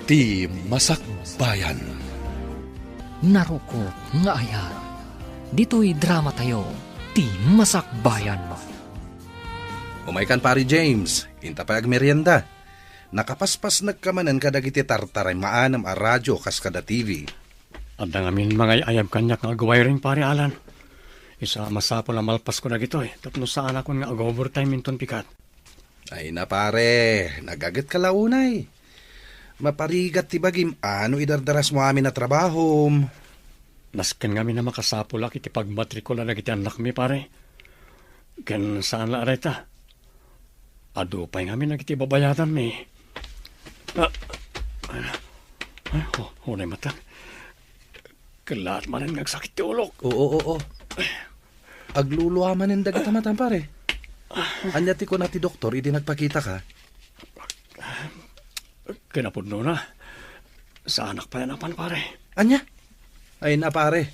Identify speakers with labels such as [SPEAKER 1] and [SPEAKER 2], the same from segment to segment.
[SPEAKER 1] Ti Masakbayan.
[SPEAKER 2] Naruko nga ayar. Dito'y drama tayo, ti Masakbayan.
[SPEAKER 3] Umaykan pari James, inta payag merienda. Nakapaspas nagkamanan kadagiti tartaray maanam a radyo kas kada TV.
[SPEAKER 4] Adang amin mga ayab kanyak nga agaway rin pari Alan. Isa masapol na malpas ko na gito Tapno saan ako nga ag-overtime inton pikat.
[SPEAKER 3] Ay na pare, nagagat ka launay. Maparigat ti bagim, ano idardaras mo amin na trabaho?
[SPEAKER 4] Nasken kami na makasapol iti pagmatrikula na kiti anak mi pare. Ken saan la areta? Ado pa'y kami na kiti babayatan mi. Hunay matang. Kalaat man ang nagsakit ti ulok.
[SPEAKER 3] Oo. Agluluwa man ang dagat pare. Anya ti ko na ti doktor, hindi nagpakita ka.
[SPEAKER 4] Kinapudno na. Sa anak pa yan pare.
[SPEAKER 3] Anya? Ay na pare,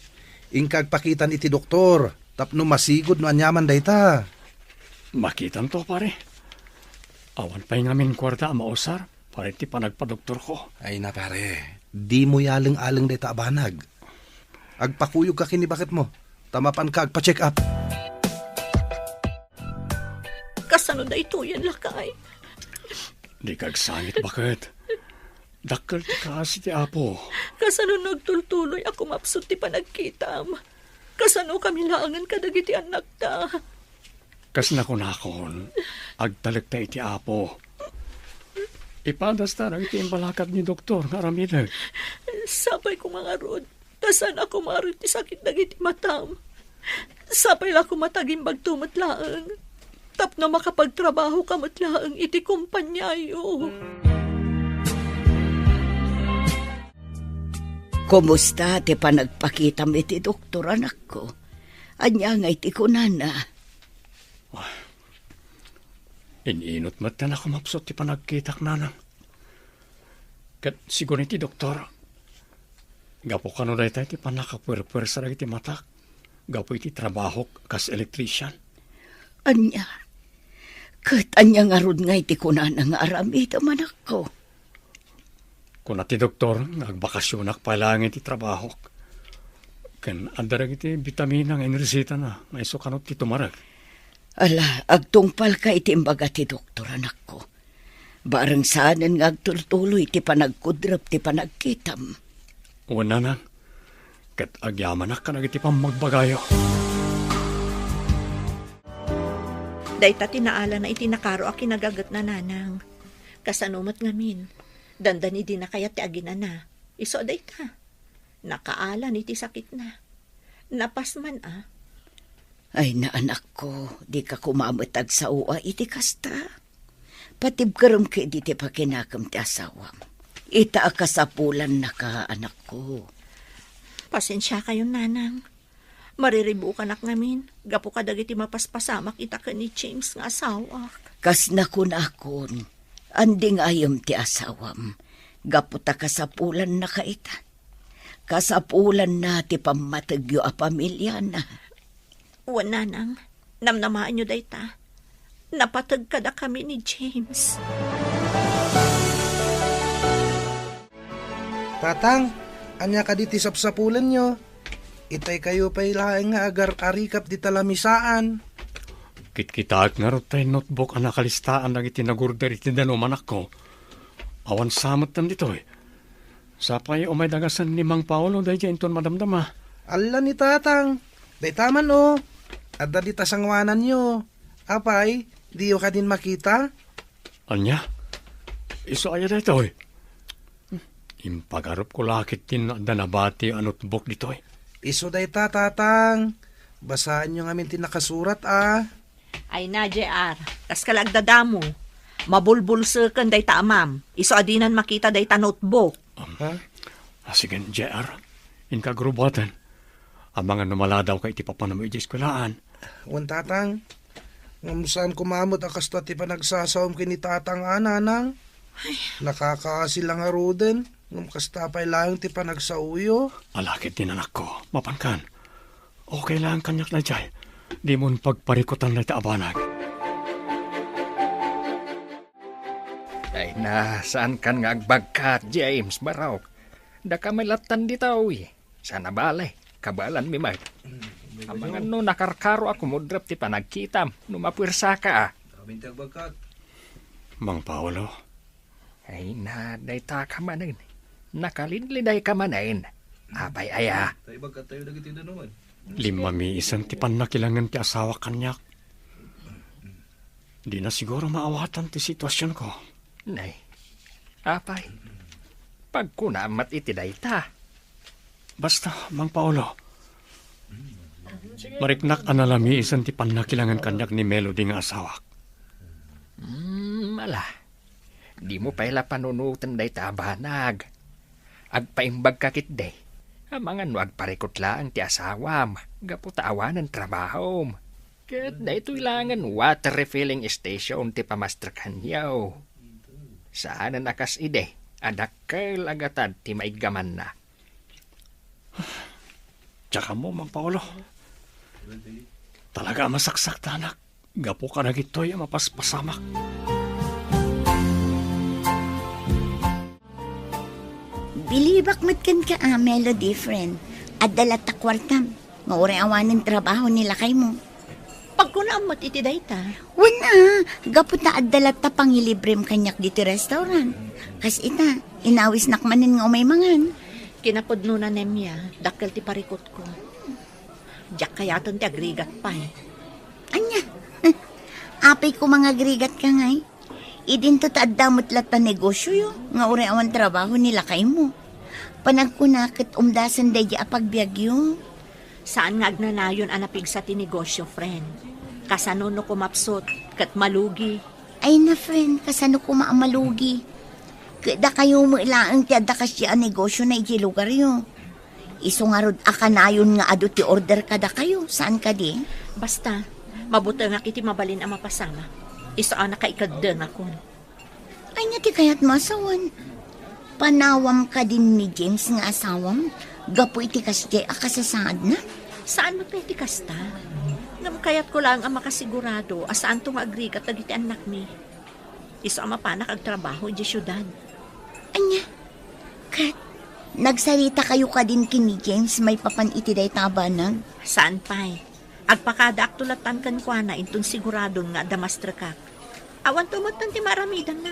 [SPEAKER 3] ingkag pakitan iti doktor, tapno masigod no anyaman dayta.
[SPEAKER 4] Makitan to pare. Awan pa'y ngamin kwarta mausar, pare ti panagpa-doktor ko.
[SPEAKER 3] Ay na pare, di mo yaling-aling dayta abanag. Agpakuyog ka kini bakit mo, tamapan ka agpa-check up.
[SPEAKER 5] Kasano da ito yan lakay?
[SPEAKER 4] Di kagsangit bakit? Dakkel ti kasi ti apo.
[SPEAKER 5] Kasano nagtultuloy ako mapsut ti panagkitam? Kasano kami laangan kadagiti anak ta?
[SPEAKER 4] Kas nakon, agtalag ta iti apo. Ipadas ta iti imbalakat ni doktor nga ramidag.
[SPEAKER 5] Sapay ko mga rod, kasan ako marit ti sakit dagiti matam. Sapay la ko mataging bagtumatlaang. Tapno makapagtrabaho kamatlaang iti kumpanyayo.
[SPEAKER 6] Kumusta ti panagpakitam iti doktor anak ko? Anya nga iti kunana.
[SPEAKER 4] Ininot mat na kumapsot ti panagkitak nanang. Kat siguro iti doktor. Gapo kano dahi tayo ti panakapwerpwer sa iti matak. Gapo iti trabaho kas electrician.
[SPEAKER 6] Anya? Kat anya nga rod nga iti kunana nga aramid amanak ko.
[SPEAKER 4] Kuna ti doktor, nagbakasyonak palang iti trabaho. Ken andarag iti vitamina nga inisita na, nga iso kanot ti tumarag.
[SPEAKER 6] Ala, agtungpal ka iti imbaga ti doktor anak ko. Barang saanan nga agtultuloy ti panagkudrap ti panagkitam.
[SPEAKER 4] Wala na, kat agyamanak ka na iti pamagbagayo.
[SPEAKER 5] Dayta tinaala na itinakaro a kinagagat na nanang. Kasanumat ngamin. Dandani di na kaya ti agina na. Iso dayta. Nakaala ni ti sakit na. Napasman
[SPEAKER 6] Ay na anak ko, di ka kumamatag sa uwa iti kasta. Patibkaram ka di ti pakinakam ti asawam. Ita akasapulan na ka anak ko.
[SPEAKER 5] Pasensya kayo nanang. Mariribu ka nak ngamin. Gapo ka dagiti mapaspasamak ita ka ni James nga asawa.
[SPEAKER 6] Kas nakun-akon, anding ayam ti asawam. Gapo ta kasapulan na ka ita. Kasapulan na ti pamatagyo a pamilya na.
[SPEAKER 5] Uwan nanang, namnamaan nyo dayta. Napatag ka da kami ni James.
[SPEAKER 3] Tatang, anya ka di ti sapsapulan nyo. Itay kayo pa'y laeng nga agar-arikap di talamisaan.
[SPEAKER 4] Kitkitaak nga ro tayo notebook ang nakalistaan ng itinagurder itinanumanak ko. Awan samot tam dito Sapay umay dagasan ni Mang Paolo dahi dyan ton madamdama.
[SPEAKER 3] Alla ni tatang, day taman o. At dali tasangwanan nyo. Apay, di yo ka din makita?
[SPEAKER 4] Anya? Iso aya dito Impagarap ko lakit din na nabati ang notebook dito
[SPEAKER 3] Iso day tatang. Basaan nyo ngamin tinakasurat
[SPEAKER 5] Ay na, JR. Kas kalagdadamo. Mabulbulsa kan day taamam. Iso adinan makita day ta notebook.
[SPEAKER 4] Sige, JR. Inkagrubatan. Ang mga numaladaw kay tipapanamo iti eskwelahan.
[SPEAKER 3] Wan tatang. Ngamusan kumamot akas ta ti panagsasawam kini tatang nanang. Nakakaasilang aruden. Ngumkastapay lang ti panagsauyo.
[SPEAKER 4] Alakit din anak ko. Mapankan. Okay lang kanyak na jay. Di mon pagparikutan na ita abanag.
[SPEAKER 2] Ay na, saan kan nga agbagkat, James Baraw? Da ka may latan ditaw eh. Sana balay, kabalan mi mag. Amangan no nakarkaro ako mudrap ti panagkitam, numapwersa ka ah.
[SPEAKER 3] Bintag bagkat.
[SPEAKER 4] Mang Paolo,
[SPEAKER 2] Ay na, day ta ka manin. Nakalidliday ka manin. Apay aya.
[SPEAKER 3] Tayo bagkat tayo dagiti na naman.
[SPEAKER 4] 5 isang ti panakilangan ti asawa kanyak. Di na siguro maawatan ti sitwasyon ko.
[SPEAKER 2] Nay, apay. Pagkunamat iti day ta.
[SPEAKER 4] Basta, Mang Paolo, mariknak analami isang ti panakilangan kanyak ni Melody nga asawa.
[SPEAKER 2] Mala. Di mo pala panunutan day tabanag. Agpaimbag kakit day. Amangan no agparikot lang ti asawam. Gaputaawan ng trabaho. Kat day ito ilangan water refilling station ti pamaster kanyaw. Saan ang akas ide? Adakkel agatad ti maigaman na.
[SPEAKER 4] Tsaka mo, Mang Paolo, talaga masaksak tanak. Gapo ka na gito'y mapaspasamak.
[SPEAKER 6] Bilibak matkan ka Melody friend. At dalat ta kwartam. Mauri awanin trabaho nila kay mo.
[SPEAKER 5] Pagkunaamot iti day ta.
[SPEAKER 6] Wala, gaputa at dalat ta pangilibrem kanyak dito restaurant. Kas ita, inawis nakmanin nga umay mangan.
[SPEAKER 5] Kinapudno na nemya, dakkel ti parikot ko. Diyak kayaton ti agrigat pa eh.
[SPEAKER 6] Anya, apay ko mga grigat ka ngay. Idin to taadamot lat pa negosyo yo. Nga uri awan trabaho nila kay mo. Panagkunakit umdasan day apagbiagyo.
[SPEAKER 5] Saan nga agnanayon anapig sa tinegosyo, friend? Kasano no kumapsot, kat malugi.
[SPEAKER 6] Ay na friend, kasano ko maamalugi. Kada kayo mo ilaang ti adda kasya ang negosyo na iti lugar yo. Iso nga rod akanayon nga ado ti order kada kayo. Saan ka di?
[SPEAKER 5] Basta, mabuti nga kiti mabalin ang mapasama. Iso ang nakaikagdeng akon.
[SPEAKER 6] Ay nga ti kayat masawan. Panawam ka din ni James nga asawam. Gapo iti kasya akasasaad na.
[SPEAKER 5] Saan mo pwede kasta? Ngam kayat ko lang ang makasigurado asaan to nga agrigat agiti anak mi. Iso ang mapanak ag trabaho di syudad.
[SPEAKER 6] Anya, Kat, nagsalita kayo ka din kini James may papan iti day tabanag.
[SPEAKER 5] Saan pa'y? Agpakada aktulatan kan kwa na intun siguradon nga damastra kak. Awan tumot ti maramidan na.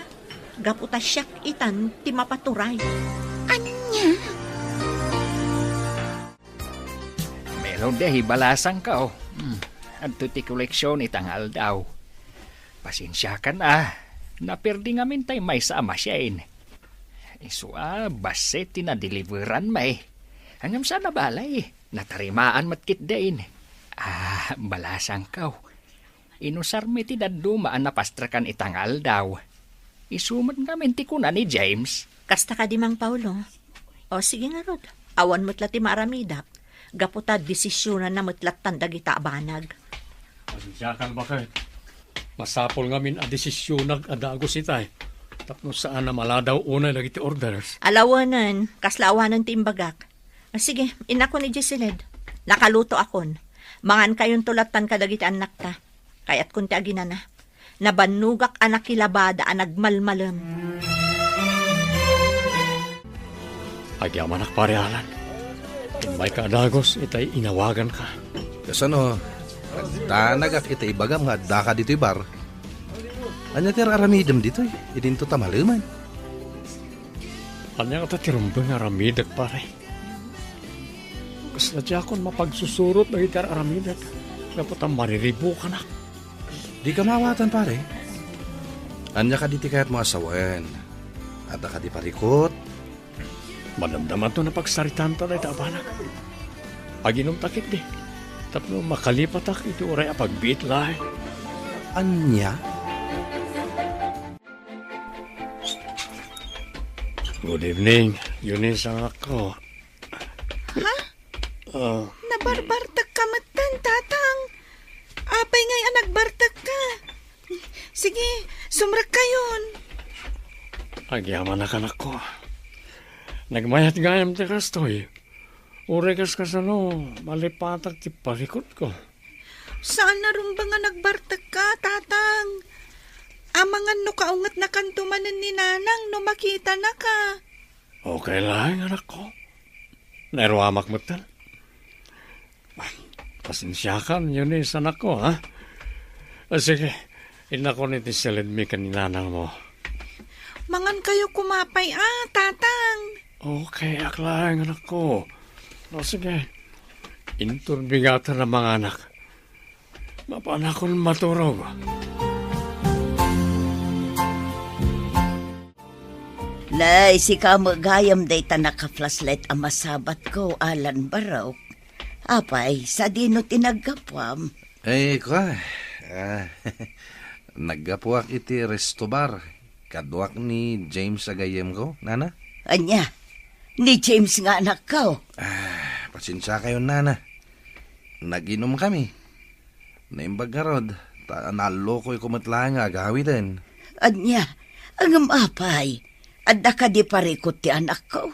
[SPEAKER 5] Gaputa siyak itan ti mapaturay.
[SPEAKER 6] Anya?
[SPEAKER 2] Melody, balasang ka oh. Adto ti koleksyon itangal daw. Pasensya ka na. Naperdi nga mintay may sa amasyain. Iso base tinadeliveran may. Hanggang sa nabalay. Natarimaan matkit dain. Balasang ka oh. Inusar mi ti dadumaan na pastrakan itangal daw. Isuman nga minti ko na ni James.
[SPEAKER 5] Kasta ka di Mang Paulo. O sige nga rod. Awan mo't lati maramidap. Gaputa desisyonan na mo't latan dagita abanag.
[SPEAKER 4] Pasensya kang bakit? Masapol nga min a desisyonag adagos itay. Tapno saan na maladaw unay lagi ti orders.
[SPEAKER 5] Alawanan, kaslawanan ti imbagak. Sige, inako ni Giseled. Nakaluto akon. Mangan kayong tulatan kadagiti anak ta. Kayat kun ti aginana. Nabanugak anak kilabada anagmalmalam.
[SPEAKER 4] Agyaman ak parehalan. May kaadagos itay inawagan ka.
[SPEAKER 3] Kasano, nagtanagak ita ibagam nga daka dito bar. Anya ti aramidem dito eh. Idin to tamaluman.
[SPEAKER 4] Anya ka tirumbang aramidak pare. Kas na akon mapagsusurot na itar aramidak. Dapat ang mariribo ka na.
[SPEAKER 3] Di ka mawatan pare. Anya ka diti kayat mo asawen. At ka di parikot.
[SPEAKER 4] Madamdaman to na pagsaritan to na itabanak. Aginom takit di. Tapno makalipatak iti oray apagbiit lahi.
[SPEAKER 3] Anya?
[SPEAKER 4] Good evening. Eunice ang ako.
[SPEAKER 7] Ha? Nabarbartag ka matan, tatang. Apay ngay anagbartag ka. Sige, sumrak kayon.
[SPEAKER 4] Agyaman na kanak ko. Nagmayat gayam ti kastoy. Urekas ka sa malipatak ti parikot ko.
[SPEAKER 7] Saan na rumba nga nagbartag ka, tatang? Amangan no kaungat na kantumanan ni nanang no makita na ka.
[SPEAKER 4] Okay lang, anak ko. Nairawamak mo tal. Pasensyakan, yun anak ko, ha? Sige, inako ni tisilid mi kaninanang mo.
[SPEAKER 7] Mangan kayo kumapay, tatang.
[SPEAKER 4] Okay, aklang, anak ko. O sige, inturbigatan ng mga anak. Mapanakon maturog.
[SPEAKER 6] Lay, si kamo gayam day ta naka-flashlight ang masabat ko, Alan Baraw. Apay, sa dino tinagkapwam.
[SPEAKER 3] Kwa. Naggapuak iti resto bar. Kadwak ni James agayem ko, nana?
[SPEAKER 6] Anya, ni James nga anak ko.
[SPEAKER 3] Pasensya kayo, nana. Naginom kami. Naimbag nga rod. Naloko'y kumatla nga agawitin.
[SPEAKER 6] Anya, ang apay. Adda ka di parikot ti anak ko.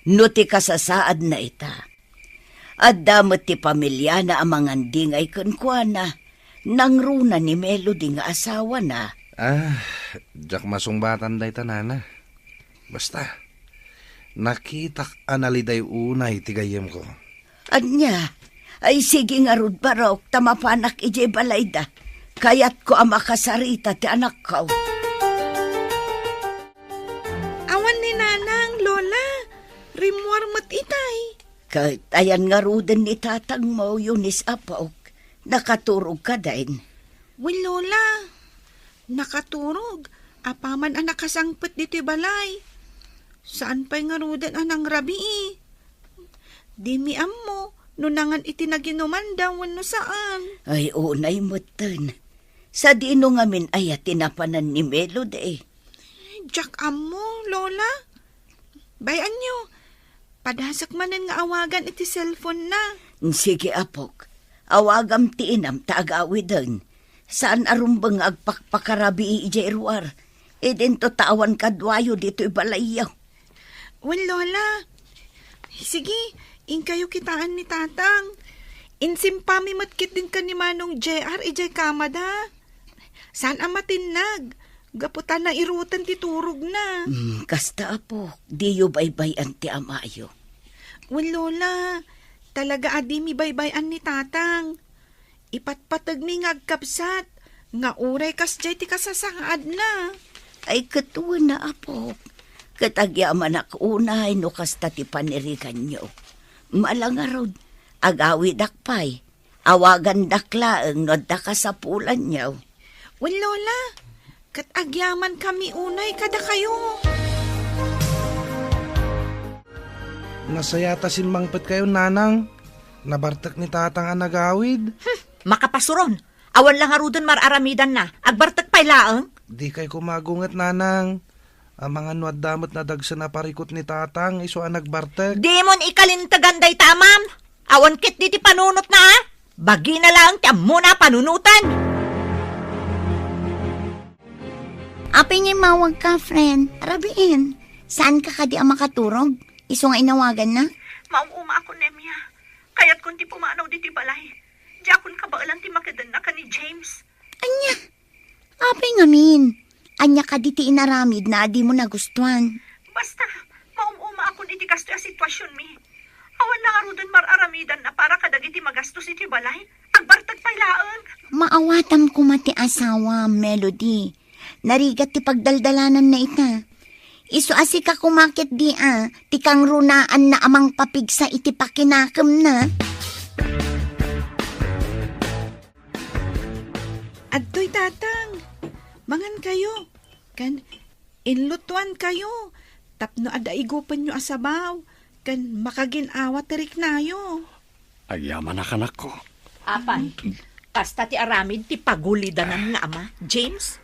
[SPEAKER 6] No ti kasasaad na ita. Adda mo ti pamilya na amangan dingay kunkwana. Nangruna ni Melody nga asawa na.
[SPEAKER 3] Diyak masungbatan day tanana. Basta, nakitak analiday unay tigayem ko.
[SPEAKER 6] Anya, ay sige nga rod barok tamapanak ije balayda. Kayat ko ang makasarita ti anak ko.
[SPEAKER 7] Awan ni nanang, lola. Rimwar mo't itay.
[SPEAKER 6] Kahit ayan nga ruden ni tatang mo, Yunis Apaok, nakaturog ka din.
[SPEAKER 7] Well, lola. Nakaturog. Apaman ang nakasangpet dito balay. Saan pa'y nga ruden anang rabi Di mi ammo, nunangan itinaginuman daw no saan.
[SPEAKER 6] Ay, unay mo tan. Sa dino ngamin ay tinapanan ni Melody.
[SPEAKER 7] Jack ammo, lola. Bayan nyo. Padasak manan nga awagan iti cellphone na.
[SPEAKER 6] Sige, Apok. Awagam ti inam taagawidan. Saan arumbang agpakpakarabi ije irwar. E dento tawan kadwayo dito ibalayaw.
[SPEAKER 7] Well, lola. Sige, in kayo kitaan ni tatang. Insimpami matkit din ka ni Manong JR ije kamada. Saan amatinag? Gaputan na irutan ti turog na.
[SPEAKER 6] Kasta, Apok. Diyo baybayan ti amayo.
[SPEAKER 7] Well, lola. Talaga adi mi baybayan ni tatang. Ipatpatag mi ngagkapsat. Nga uray kas jay ti kasasaad na.
[SPEAKER 6] Ay katuwa na, Apok. Katagyaman ako unay no kasta ti panirikan nyo. Malangarod, agawi dakpay. Awagan daklaang no dakasapulan nyo.
[SPEAKER 7] Well, lola. Katagyaman kami unay kada kayo.
[SPEAKER 3] Nasayata sinmangpet kayo, nanang. Nabartak ni tatang ang nagawid.
[SPEAKER 5] Makapasuron. Awan lang harudon mararamidan na. Agbartak pa'y laang.
[SPEAKER 3] Di kay kumagungat, nanang. Ang mga nuad damot na dagsa na parikot ni tatang, iso ang nagbartak.
[SPEAKER 5] Di mon ikalintaganday tamam. Awan kit di ti panunot na ha. Bagi na lang ti muna panunutan.
[SPEAKER 8] Apay ngay mawag ka, friend. Arabiin, saan ka kadi ang makaturog? Iso nga inawagan na?
[SPEAKER 5] Mauuma ako, Nemya. Kaya't kung ti pumanaw di ti balay. Di akon kabaalan ti makadan na ka ni James.
[SPEAKER 8] Anya, apay ngamin. Anya ka di ti inaramid na di mo nagustuhan.
[SPEAKER 5] Basta, mauuma ako di kasto yung sitwasyon mi. Awan na arudan mararamidan na para kadagiti magastos iti balay. Agbartag pa'y laang.
[SPEAKER 8] Maawatam ko mati asawa, Melody. Narigat ti pagdaldalanan na ita. Iso asi ka kumakit di ti kang runaan na amang papigsa iti pakinakam na.
[SPEAKER 7] Adtoy tatang. Mangan kayo. Kan inlutuan kayo. Tapno ada igupan nyo asabaw. Kan makaginawa tirik nayo.
[SPEAKER 4] Agyaman na kanak ko.
[SPEAKER 5] Apay, kasta ti aramid ti pagulidanan nga ama, James?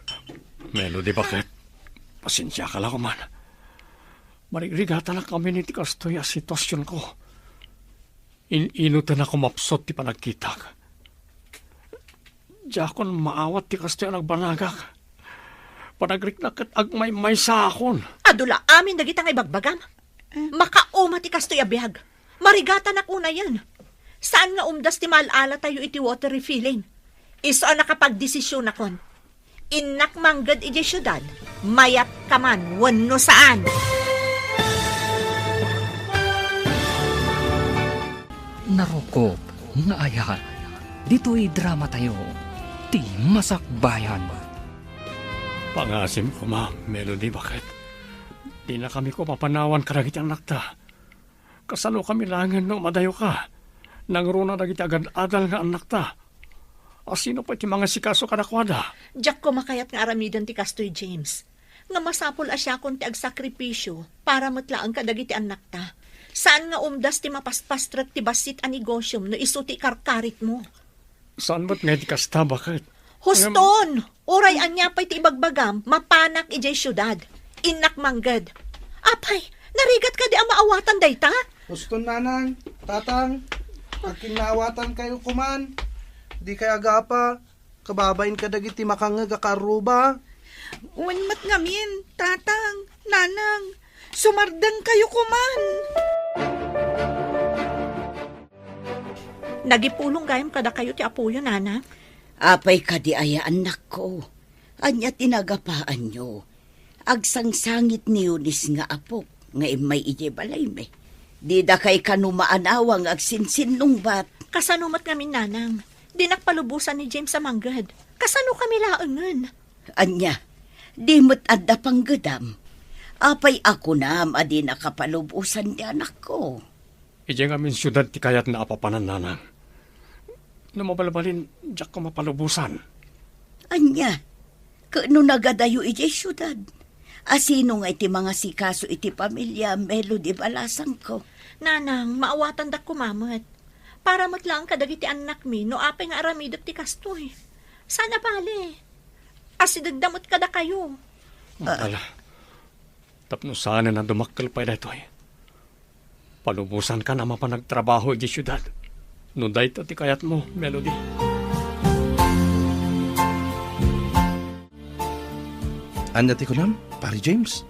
[SPEAKER 4] Melody, bakit? Pasensya ka lang man. Marigrigatan na kami ni ti kastoy a sitwasyon ko. Inutan ako mapsot ti panagkitag. Diakon maawat ti kastoy nagbanagak. Panagriknakat agmay sa akon.
[SPEAKER 5] Adula, amin dagitang ibagbagam. Makauma ti kastoy abihag. Marigatan ako na yan. Saan nga umdas ti malala tayo iti water refilling? Iso ang nakapagdesisyon akon. Inak manggad iti syudad, mayat ka man, wano saan.
[SPEAKER 2] Narukop, nga aya, dito'y drama tayo, ti masakbayan.
[SPEAKER 4] Pangasim ko, ma, Melody, bakit? Di na kami ko mapanawan karagit ang nakta. Kasano kami langan no madayo ka. Nang runa na kita agad-adal nga anak ta. Sino pa iti mga sikaso kadakwada?
[SPEAKER 5] Diyak ko makayat nga aramidan ti Kastoy James. Nga masapol asya kon ti agsakripisyo para matlaan kadagiti anak ta. Saan nga umdas ti mapaspastrat ti basit a negosyum no iso ti karkarit mo?
[SPEAKER 4] Saan mo't nga iti kasta, bakit?
[SPEAKER 5] Huston! Uray anya pa'y ti ibagbagam, mapanak ijay syudad. Inak manggad. Apay, narigat ka di ang maawatan dayta?
[SPEAKER 3] Huston, nanang, tatang, aking naawatan kayo kuman. Di kaya agapa, kababain ka dagiti makangagakaruba.
[SPEAKER 7] Unmat ngamin, tatang, nanang, sumardang kayo kuman.
[SPEAKER 5] Nagipulong gayam kada kayo ti apuyo, nana.
[SPEAKER 6] Apay ka di aya anak ko. Anya tinagapaan nyo. Agsangsangit ni Yunis nga apok, nga imay ije balay me. Di da kay kanumaanawang agsinsinlong bat.
[SPEAKER 5] Kasanumat ngamin, nanang. Dinakpalubusan ni James sa manggad. Kasano kami laangan?
[SPEAKER 6] Anya, di mo't adda pang gedam. Apay ako na adi nakapalubusan di anak ko.
[SPEAKER 4] Ije nga min syudad ti kayat na apapanan, nanang. Namabalabalin, diyak ko mapalubusan.
[SPEAKER 6] Anya, kano nagadayo ije syudad? Asino nga iti mga sikaso iti pamilya Melody balasang ko?
[SPEAKER 5] Nanang, maawatan dak kumamat. Para matlang kadagiti anak mi, no apay nga aramidot ti Kastoy. Sana pali. Asidagdamot kada kayo.
[SPEAKER 4] Ala, tapno sana na dumakkel pa dito eh. Palubusan ka na mapanagtrabaho iti syudad. No dahito ti kayat mo, Melody.
[SPEAKER 3] Anya ti kunam, pari James.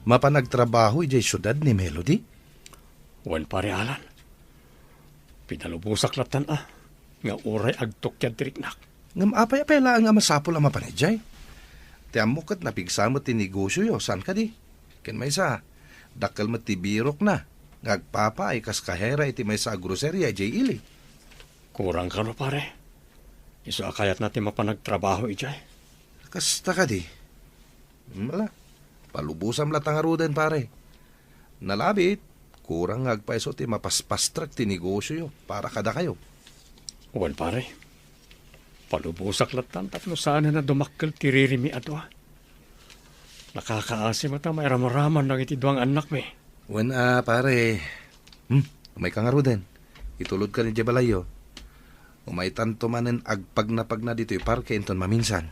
[SPEAKER 3] Mapanagtrabaho ijay syudad ni Melody.
[SPEAKER 4] Well, pare Alan. Pinalubusak latan nga uray agtok yan tiriknak.
[SPEAKER 3] Ngam apay-apay lang nga masapol ang mapanedjay. Tiyan mo kat napigsamot ti negosyo yo, saan ka di? Ken may sa, dakal mo ti birok na. Ngagpapa ay kas kahera iti may sa groceria ijay ili.
[SPEAKER 4] Kurang ka no, pare. Iso akayat natin mapanagtrabaho ijay.
[SPEAKER 3] Kasta ka di? Wala. Palubusam latang arudan, pare. Nalabit, kurang ngagpaiso ti mapaspastrak ti negosyo yo para kada kayo.
[SPEAKER 4] Well, pare. Palubusak latan tapno sana na dumakkel ti ririmi adwa. Nakakaasim ata may ramaraman ng iti duwang anak me.
[SPEAKER 3] Wan pare. May kangarudan. Itulod ka ni Jebalayo. Umay tanto manen agpag na dito parke inton maminsan.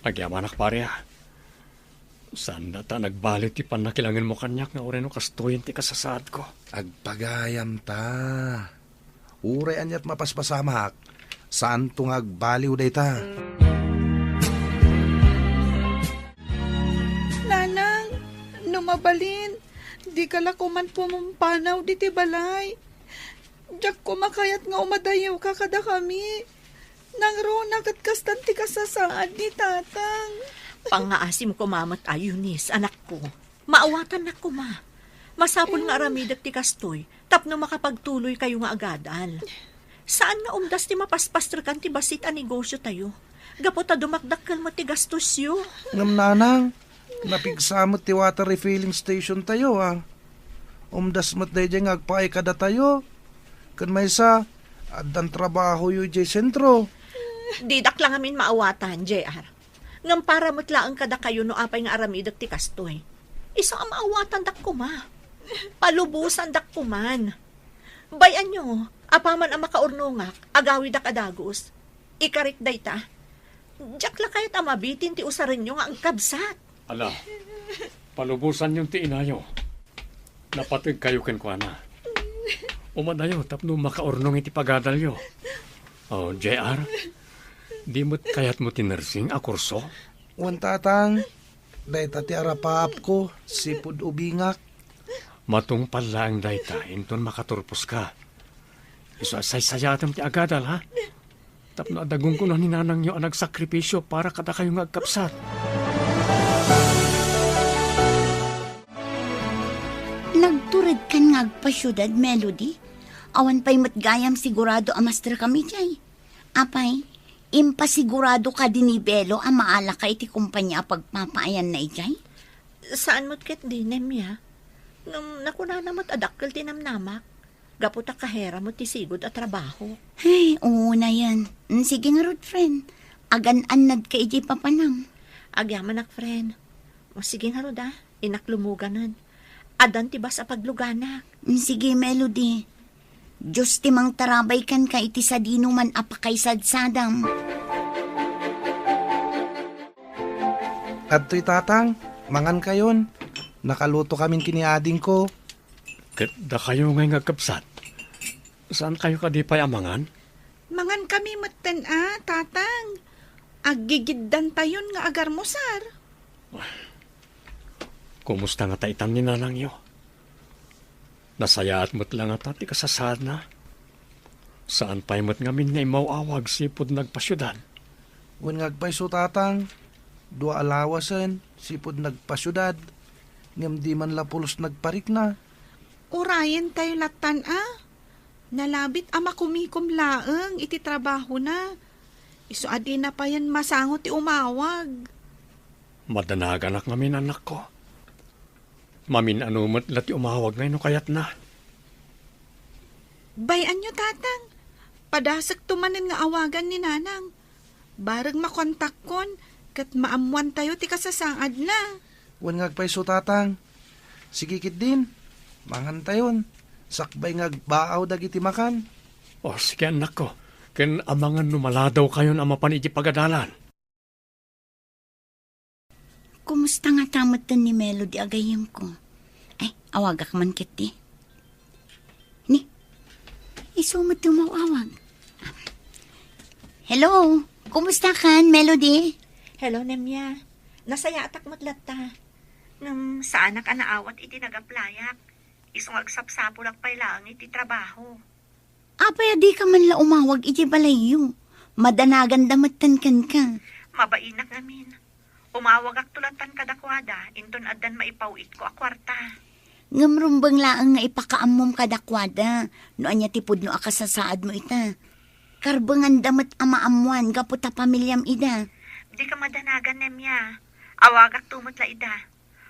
[SPEAKER 4] Agyamanak pare Saan na ta nagbalit ti panakilangan mo kanyak nga oreno kastoyin ti kasasad ko.
[SPEAKER 3] Agpagayam ta. Uray anyat mapaspasamak. Saan tong agbaliw day ta?
[SPEAKER 7] Nanang, numabalin. Di kala kuman pumumpanaw di ti balay. Diyak ko makayat nga umadayaw ka kada kami. Nang rona kat kastan ti kasasaad ni tatang.
[SPEAKER 5] Pangaasim ko mamat ayunis, anak ko. Maawatan na ko, ma. Masapon nga aramidak ti Kastoy, tapno makapagtuloy kayo nga agadal. Saan nga umdas ti mapaspastrakan ti basit a negosyo tayo? Gapo ta dumakdakkel mo ti gastos yo.
[SPEAKER 3] Ngam nanang, napigsamot ti water refilling station tayo Umdas mat day jay ngagpaay kada tayo. Kan may sa, adan trabaho yu jay sentro.
[SPEAKER 5] Didak lang amin maawatan, JR. Ngam para matlaang kada kayo no apay nga aramidak ti Kastoy. Isa ang maawatan dak ko, ma. Palubusan dak ko man. Bayan nyo, apaman ang makaurnungak, agawi dak adagos. Ikarit day ta. Diyak la kayat amabitin ti usarin nyo nga ang kabsat.
[SPEAKER 4] Ala, palubusan yung ti inayo. Napatig kayo kenkwana. Umadayo, tapno makaurnong iti pagadalyo. Oh, JR, di mo't kayat mo tinersing a kurso?
[SPEAKER 3] Wan tatang, day tati arapap ko, sipud ubingak.
[SPEAKER 4] Matong pala ang dayta, inton makaturpos ka. Iso asay-sayatam ti agadal, ha? Tapno adagong ko na ni nanang nyo ang nagsakripisyo para kada kayo nga agkapsat.
[SPEAKER 8] Nagturid kan nga agpasyudad, Melody. Awan pa'y matgayam sigurado amastra kami jay. Apay, impasigurado ka din ni Belo ang maala ka iti kumpanya pagpapaayan na ijay?
[SPEAKER 5] Saan mo't ket di, Nemya? Nakuna namat adakkel tinamnamak. Gaputa kahera mo ti sigod at trabaho.
[SPEAKER 8] Ay, oo na yan. Sige nga, Ruth, friend. Agan-anad ka iji papanam.
[SPEAKER 5] Agyaman ak, friend. O sige nga, Roda. Inaklumuganan. Adan ti bas a pagluganak.
[SPEAKER 8] Sige, Melody. Diyos timang tarabay kan ka iti sa dino man apakaysadsadam.
[SPEAKER 3] At to'y tatang, mangan kayon. Nakaluto kamin kiniading ko.
[SPEAKER 4] Da kayo nga agkapsat. Saan kayo ka di pa'y amangan?
[SPEAKER 7] Mangan kami matan tatang. Aggigiddan tayon nga agar mo, sar.
[SPEAKER 4] Kumusta nga taitan ni nanang yo? Nasayaat mo't lang at ati kasasad na. Saan pa'y mo't ngamin nga imawawag sipod nagpasyudan?
[SPEAKER 3] Wen ngagpay so tatang, dua alawasen, sipod nagpasyudad. Ngam di man lapulos nagparik na.
[SPEAKER 7] Urayan tayo latan Nalabit ama kumikom laeng iti trabaho na. Iso adi na pa yan masangot ti umawag.
[SPEAKER 4] Madanagan ak ngamin anak ko. Mamin anumat lati umawag ngayon no kayat na.
[SPEAKER 7] Bayan nyo, tatang. Padasag tumanin nga awagan ni nanang. Barag makontak kon, kat maamuan tayo ti kasasaad na.
[SPEAKER 3] Wen ngagpay so tatang, sige kit din, mangan tayon. Sakbay ngagbaaw dagiti makan.
[SPEAKER 4] O sige anak ko, ken amangan numaladaw kayo na mapan iti pagadalan.
[SPEAKER 8] Kumusta nga tamatan ni Melody agayim ko? Ay, awagak man kiti. Ni, isumat tumawawag. Hello, kumusta kan, Melody?
[SPEAKER 5] Hello, Nemya. Nasaya atak matlatta. Nang saan ka naawat iti nagaplayak. Isong agsapsapulak pa'y lang iti trabaho.
[SPEAKER 8] Apay, di ka man la umawag iti balayo. Madanagan damatan kan ka.
[SPEAKER 5] Mabainak namin. Umawag ak tulatan kadakwada, inton addan maipawit ko akwarta.
[SPEAKER 8] Ngamrumbang laang nga ipakaamom kadakwada. Noan niya tipod no akasasaad mo ita. Karbangan damat amaamuan, gaputa pamilyam ida.
[SPEAKER 5] Di ka madanagan, Nemya. Awag ak tumutla ida.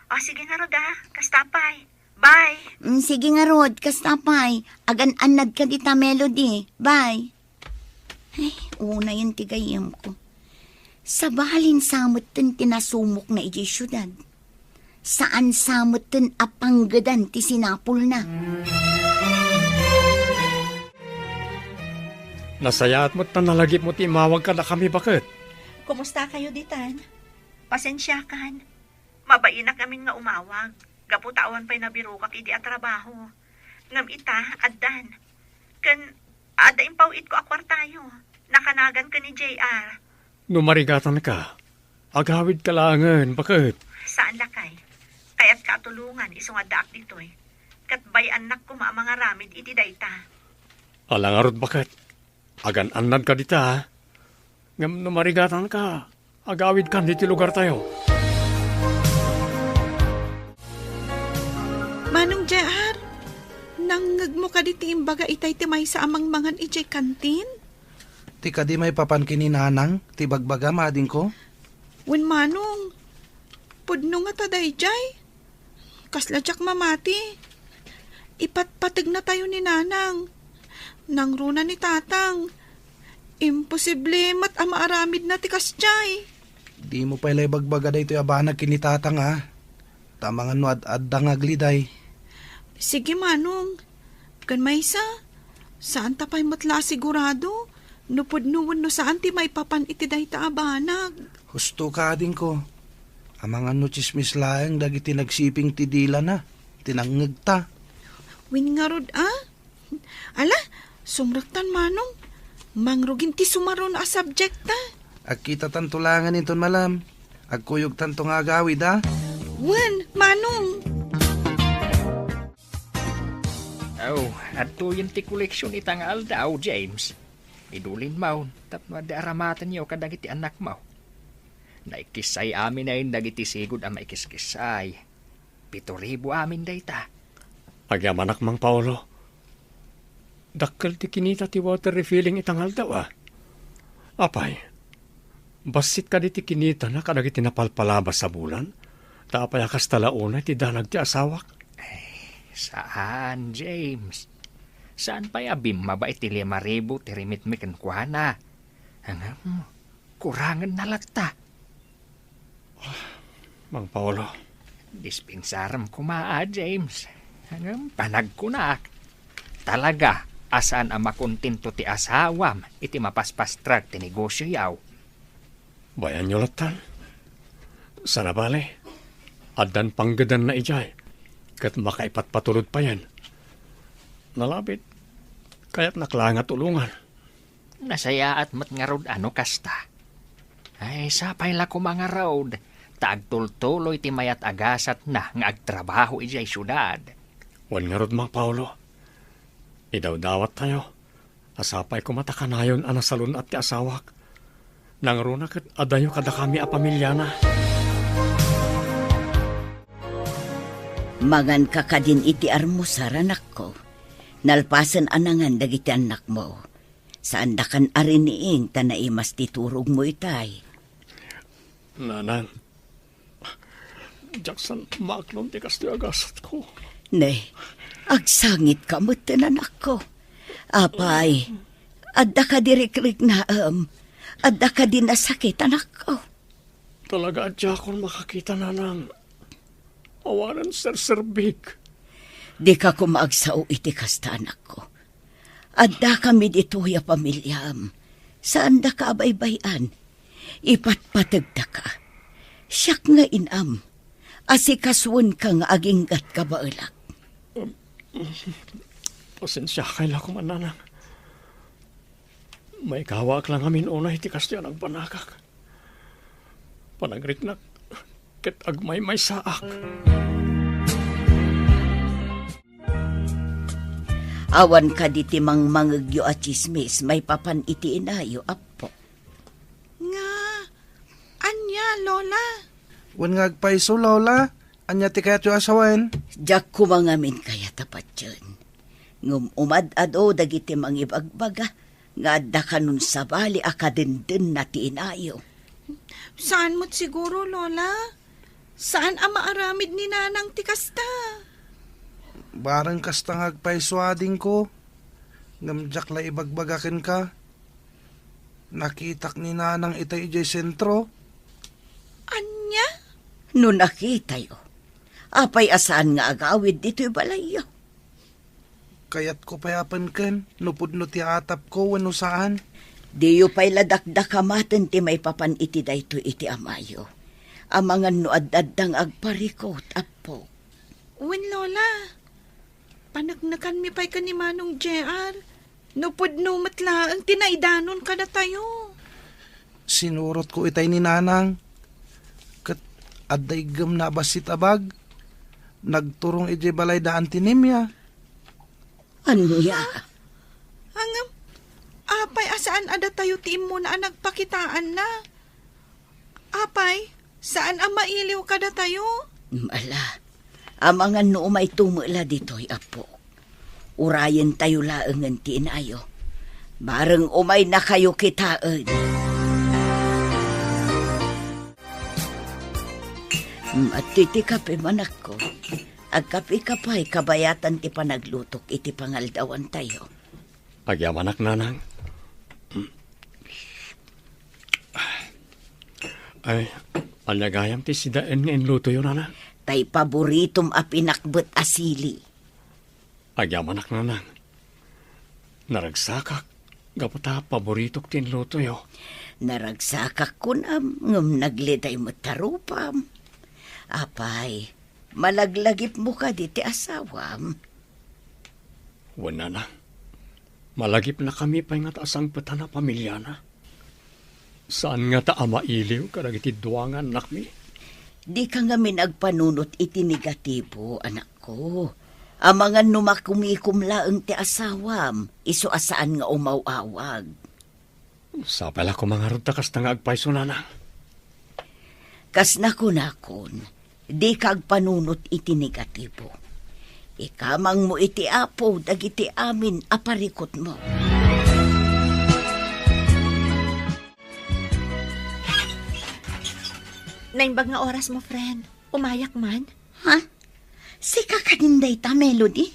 [SPEAKER 5] O sige nga, Roda. Kastapay. Bye!
[SPEAKER 8] Sige nga, Rod, kastapay. Agan-anad ka dita, Melody. Bye! Ay, una yung tigayam ko. Sa bahalin samutin tinasumok na iji syudad. Saan samutin apanggadan ti sinapul na.
[SPEAKER 4] Nasayaat mo't nanalagip mo't imawag ka na kami bakit?
[SPEAKER 5] Kumusta kayo ditan? Pasensyakan. Mabainak namin nga umawag. Gaputawan pa'y nabirukak idi at trabaho. Ngam ita, addan. Kan, ada impawit ko akwartayo. Nakanagan ka ni JR.
[SPEAKER 4] Numarigatan ka. Agawid ka langan, bakit?
[SPEAKER 5] Saan lakay? Kaya't katulungan, isong adak dito'y. Katbay anak ko mga ramid iti dayta.
[SPEAKER 4] Alangarod bakit? Agan-anad ka dita. Ngam numarigatan ka. Agawid ka diti lugar tayo.
[SPEAKER 7] Manong JR, nangag mo ka diti imbaga itay timay sa amang mangan ijay kantin?
[SPEAKER 3] Ti ka di may papan kininanang, ti bagbaga mading ko.
[SPEAKER 7] Wen manong, pudno nga taday jay. Kasladyak mamati. Ipatpatig na tayo ni nanang. Nang runa ni tatang. Imposible mat amaaramid na ti kasjay.
[SPEAKER 3] Di mo pa ilay bagbaga day ito abanag kinitatang Tamangan no ad-ad nga gliday.
[SPEAKER 7] Sige manong, kan maysa, saan tapay matla sigurado? Nupod-nuwan no saan ti may papan iti day taabanag.
[SPEAKER 3] Husto ka din ko. Amangan no chismis laeng dagiti nagsiping ti dila na. Tinangag ta.
[SPEAKER 7] Win nga rod Ala, sumraktan manong. Mangrugin ti sumaron a subject ta.
[SPEAKER 3] Agkita tantulangan inton malam. Agkuyog tanto nga agawid
[SPEAKER 7] Wen, manong.
[SPEAKER 2] Oh, at to yung ti koleksyon itang aldaw, James. Idulin mo, tapno da aramatan niyo kadagiti anak mo. Naikisay amin na yung dagiti sigod ang maikiskisay. 7,000 amin dayta.
[SPEAKER 4] Agyamanak Mang Paulo. Dakkel ti kinita ti water refilling itangal daw Apay, basit ka di ti kinita na kadagiti napalpalabas sa bulan? Tapay akas talauna ti dalag ti asawak?
[SPEAKER 2] Saan, James? Saan pa abim mabait ti 5,000 ti rimit-mikan kwa na? Hanggang kurangan na lata.
[SPEAKER 4] Mang Paulo.
[SPEAKER 2] Dispensaram kumaa, James. Hanggang panagkunak. Talaga, asaan ang makontinto ti asawam, iti mapaspastrag ti negosyo yaw.
[SPEAKER 4] Bayan nyo latan. Sana bale, adan panggadan na ijay, kat makaipatpatulod pa yan. Nalabit, kaya't naklanga tulungan.
[SPEAKER 2] Nasaya at matngarod ano kasta. Ay, sapay la ko mga road. Taagtultuloy ti mayat agasat na nga agtrabaho ijay syudad.
[SPEAKER 4] Wan nga rod, Mang Paulo. Idawdawat tayo. Asapay ko matakanayon anasalun at ti asawak. Nangruna kat adayo kada kami a pamilya na.
[SPEAKER 6] Mangan ka kadin iti armusar, anak ko. Nalpasan anangan dagiti anak mo. Saan da kan ariniing tanaimas titurog mo itay.
[SPEAKER 4] Nanang, Jackson, maklon ti kasto agasat ko.
[SPEAKER 6] Ne, agsangit ka mo anak ko. Apay, adda ka dirikrik na adda ka din nasakit, anak ko.
[SPEAKER 4] Talaga adya akong makakita na ng awanan serserbig.
[SPEAKER 6] Di ka kumagsaw iti kasta, anak ko. Adda kami dito ya pamilyam. Saan da ka abaybayan? Ipatpatagda ka. Siyak nga inam. Asikaswan ka nga aginggat ka baulak.
[SPEAKER 4] Pasensya kaila ko mananang. May kawak lang amin una iti kastya ng panakak. Panagrit na ket agmay may saak.
[SPEAKER 6] Awan ka di timang mangagyo at chismis, may papan iti inayo, apo.
[SPEAKER 7] Nga, anya, Lola?
[SPEAKER 3] Wan nga agpaiso, Lola. Anya ti kayat yung asawan.
[SPEAKER 6] Diyak kumangamin kaya tapat yun. Ngum umad-ado dagiti mangibagbaga, nga adda ka nun sa bali akadindin na ti inayo.
[SPEAKER 7] Saan mo't siguro, Lola? Saan ang maaramid ni Nanang tikasta?
[SPEAKER 3] Barang kastang agpaiso ading ko. Ngamjak la ibagbagakin ka. Nakitak ni Nanang itay ijay sentro.
[SPEAKER 7] Anya?
[SPEAKER 6] No nakita yo, apay asaan nga agawid dito'y balayo.
[SPEAKER 3] Kayat ko payapan ken, nupudno ti atap ko wano saan.
[SPEAKER 6] Diyo pa'y ladakdakamaten ti may papan iti dayto iti amayo. Amangan no ad-addang agparikot, apo.
[SPEAKER 7] Uwin, Lola. Panagnakan mi pa'y ka ni Manong JR. Nupudno matla ang tinaidanon ka na tayo.
[SPEAKER 3] Sinurot ko itay ni Nanang. Kat adday gam na basit abag. Nagturong ijay balay daan tinimya.
[SPEAKER 6] Anya?
[SPEAKER 7] Hangam, apay asaan ada tayo tiim mo na nagpakitaan na? Apay, saan ang mailiw ka na tayo?
[SPEAKER 6] Mala, amangan no may tumula dito'y apo. Urayan tayo laangan tinayo. Bareng umay na kayo kitaan. At titi kape manak ko. Agkapi kapay kabayatan ti panaglutok iti pangaldawan tayo.
[SPEAKER 4] Agyamanak nanang. Ay, alagayam ti sidaan nga inluto yun, nanang.
[SPEAKER 6] Tay paboritom a pinakbet asili.
[SPEAKER 4] Agyamanak nanang. Naragsakak. Gapata paboritok ti inluto yo.
[SPEAKER 6] Naragsakak ko na ngam nagliday mo tarupam. Apay, malaglagip mo ka di ti asawam.
[SPEAKER 4] Wala na. Malagip na kami pa nga taasang pata na pamilya na. Saan nga ta ama iliw karag iti duwangan nakmi?
[SPEAKER 6] Di ka nga minagpanunot iti negatibo, anak ko. Amangan numakumikumlaang ti asawam, iso asaan nga umawawag.
[SPEAKER 4] Sa pala ko mga rod takas nga agpaiso nanang.
[SPEAKER 6] Kas nakon, di kag panunot iti negatibo. Ikamang mo iti apo, dagiti amin aparikot mo.
[SPEAKER 5] Naimbag nga oras mo, friend. Umayak man.
[SPEAKER 8] Ha? Sika ka din dayta, Melody?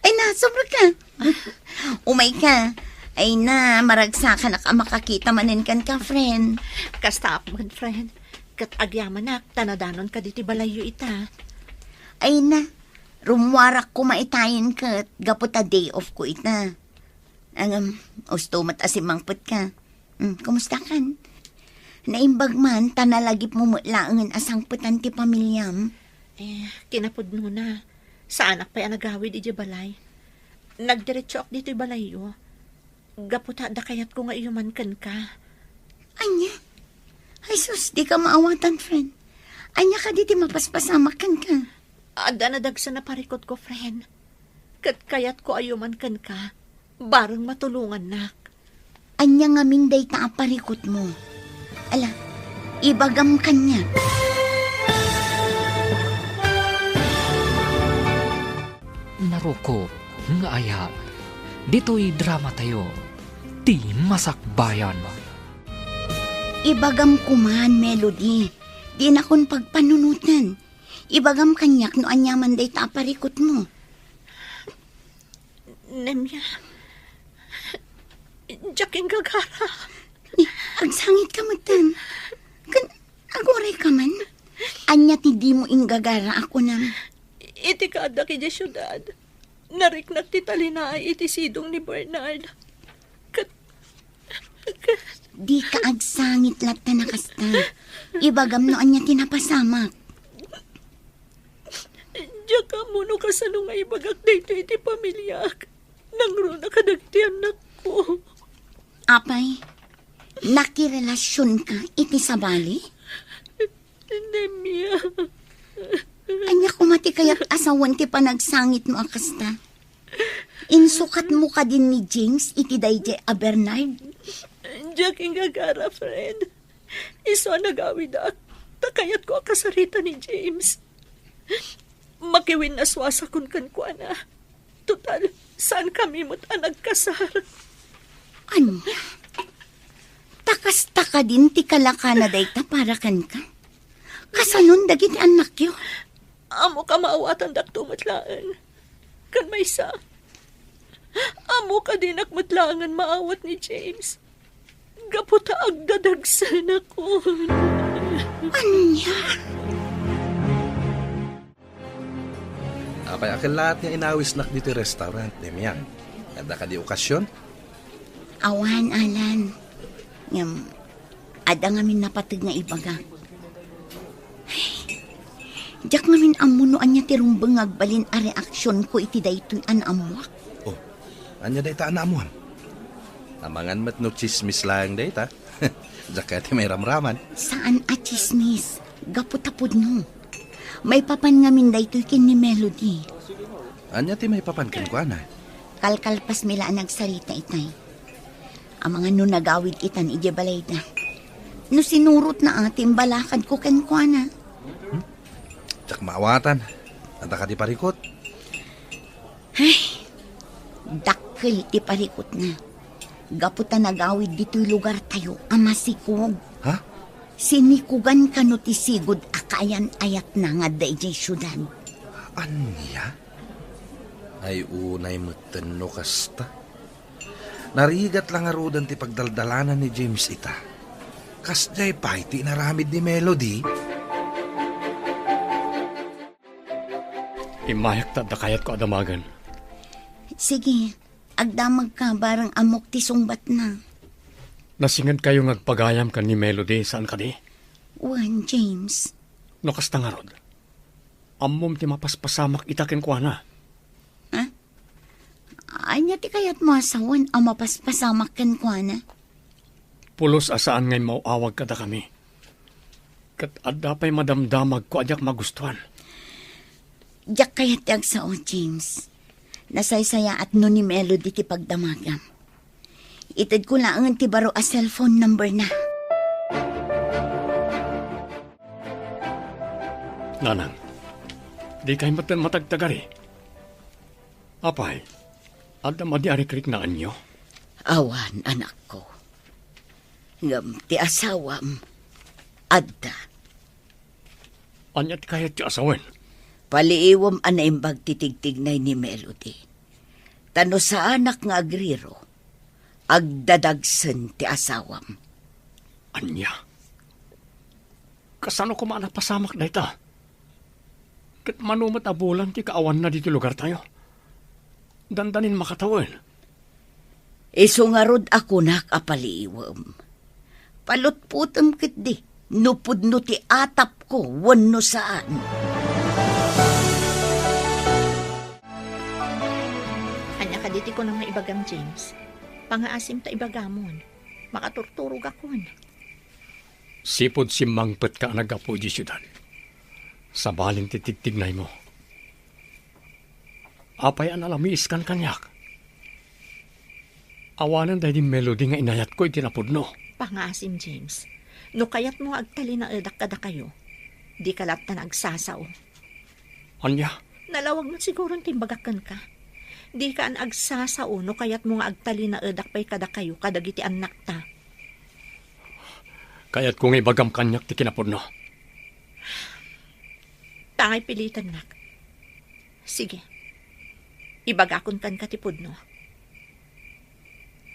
[SPEAKER 8] Ay na, sobra ka. Umay ka. Ay na, maragsa ka na ka makakita manin kan ka, friend.
[SPEAKER 5] Kasta man, friend. Kat agyaman nak, tanadanon ka diti balayo ita.
[SPEAKER 8] Ay na, rumwarak ko maitayin ka. Gaputa day off ko ita. Ustumat asimangpot ka. Kumusta kan? Naimbag man, tanalagip mo mutlaangan asang putan ti pamilyam.
[SPEAKER 5] Kinapod mo na. Sa anak pa yan nagawid iti balay. Nagdiretso ak dito balayo. Gaputa da kayat ko nga iyuman kan ka.
[SPEAKER 8] Anya? Ay sus, di ka maawatan, friend. Anya ka diti mapaspasamakan ka.
[SPEAKER 5] Ada na dagsa na parikot ko, friend. Kat kayat ko ayuman kan ka. Barang matulungan nak.
[SPEAKER 8] Anya nga minday ta aparikot mo. Ala, ibagam kanya.
[SPEAKER 2] Naruko, nga aya, dito'y drama tayo. Di masakbayan.
[SPEAKER 8] Ibagam kuman, Melody. Di na kon pagpanunutan. Ibagam kanyak no anyaman day ta aparikot mo.
[SPEAKER 5] Nemya, Jaking gagara.
[SPEAKER 8] Agsangit ka matan. Agoray ka man. Anya ti di mo inggagara ako nam.
[SPEAKER 5] Iti kada ki di syudad. Nariknak ti talinaay iti sidong ni Bernard.
[SPEAKER 8] Di ka agsangit latta na kasta. Ibagam no anya tinapasamak.
[SPEAKER 5] Diya ka muno kasano nga ibagak dito iti pamilyak. Nangro na kadagtiyan na ko.
[SPEAKER 8] Apay, nakirelasyon ka iti sabali?
[SPEAKER 5] Nemya.
[SPEAKER 8] Anya kumati kaya't asawan ti panagsangit mo akasta. Insukat mo ka din ni James iti dayjay a Bernard.
[SPEAKER 5] Jaking gagara, friend. Iso nagawid ak. Takayat ko akasarita ni James. Makiwin na swasakon kan ko na. Total, saan kami mo't nagkasar?
[SPEAKER 8] Anya? Takas-taka din ti kalaka na dayta para kan ka. Kasanon dagiti anak yo.
[SPEAKER 5] Amo ka maawatan dak tumatlaan. Kan may sa. Amo ka din akmatlangan maawat ni James. Gaputa agdadagsan ako.
[SPEAKER 8] Anya?
[SPEAKER 3] Apay akin lahat nga inawis nak dito restaurant, Nemyang. Kada ka di okasyon?
[SPEAKER 8] Awan, Alan. Ada ngamin napatig nga ibaga. Diyak ngamin amunoan niya tirumbang agbalin a reaksyon ko iti daytoy anamwak.
[SPEAKER 3] Oh, anya day ta anamuan? Amangan mat no chismis lang day ta. Diyak kaya ti may ramraman.
[SPEAKER 8] Saan a chismis? Gaputapod no. May papan ngamin daytoy kin ni Melody.
[SPEAKER 3] Anya ti may papankin ko, ana?
[SPEAKER 8] Kalkalpas mila nagsarita itay. Ang mga nagawid itan ije balay na. No sinurot na ating balakad ko kenkwana.
[SPEAKER 3] Tsak maawatan. Anta ka di parikot.
[SPEAKER 8] Ay, dakkel ti parikot na. Gaputa nagawid dito'y lugar tayo, amasikog.
[SPEAKER 3] Ha?
[SPEAKER 8] Sinikugan ka no ti sigod akayan ayat na nga dayjay syudad.
[SPEAKER 3] Anya? Ay unay matano kasta. Narigat lang arudan ti pagdaldalanan ni James ita. Kasjay pa iti naramid ni Melody.
[SPEAKER 4] Imayak ta kayat ko adamagan.
[SPEAKER 8] Sige, agdamag ka barang amok ti sungbat na.
[SPEAKER 4] Nasingad kayo ngagpagayam kan ni Melody saan ka di?
[SPEAKER 8] Wan, James.
[SPEAKER 4] No kasta nga rod. Ammom ti mapaspasamak itakin ko na.
[SPEAKER 8] Anya ti kayat mo asawan ang mapaspasamak kan kwa na?
[SPEAKER 4] Pulos asaan ngay mauawag kada kami. Kat adda pa'y madamdamag ko adyak magustuhan.
[SPEAKER 8] Diyak kayat ti agsao, James. Nasaysaya at no ni Melody ti pagdamagam. Itad ko lang ang tibaro a cellphone number na.
[SPEAKER 4] Nanang, di kayo matagtagari. Apay, ada madiari-krik na anyo.
[SPEAKER 6] Awan, anak ko. Ngam ti asawam, adda.
[SPEAKER 4] Anyat kaya ti asawen.
[SPEAKER 6] Paliiwam anaimbag titigtignay ni Melody. Tano sa anak nga agriro, agdadagsen ti asawam.
[SPEAKER 4] Anya? Kasano ko pasamak na ita? Kat manumat abulan ti kaawan na dito lugar tayo. Dandanin makatawin.
[SPEAKER 6] Isungarod ako nakapaliiwam. Palutputam kit di, nupud no ti atap ko, wano saan.
[SPEAKER 5] Anya ka diti ko nang naibagang James. Pangaasim ta ibagamon. Makaturturog akon.
[SPEAKER 4] Sipod si mangpet ka nagapo di syudad. Sa baling titigtignay mo. Apay an alamis kan kanyak. Awanan dahil di Melody nga inayat ko itinapudno.
[SPEAKER 5] Pangaasim James. No kayat mo agtali na edak kada kayo. Di kalat na nagsasaw.
[SPEAKER 4] Anya?
[SPEAKER 5] Nalawag na siguro timbagakan ka. Di ka an agsasaw no kayat mo nga agtali na edak pa'y kada kayo kadagiti anak ta.
[SPEAKER 4] Kaya't kung ibagam kanyak ti kinapudno.
[SPEAKER 5] Tangay pilitan nak. Sige. Ibagakon kan katipod no.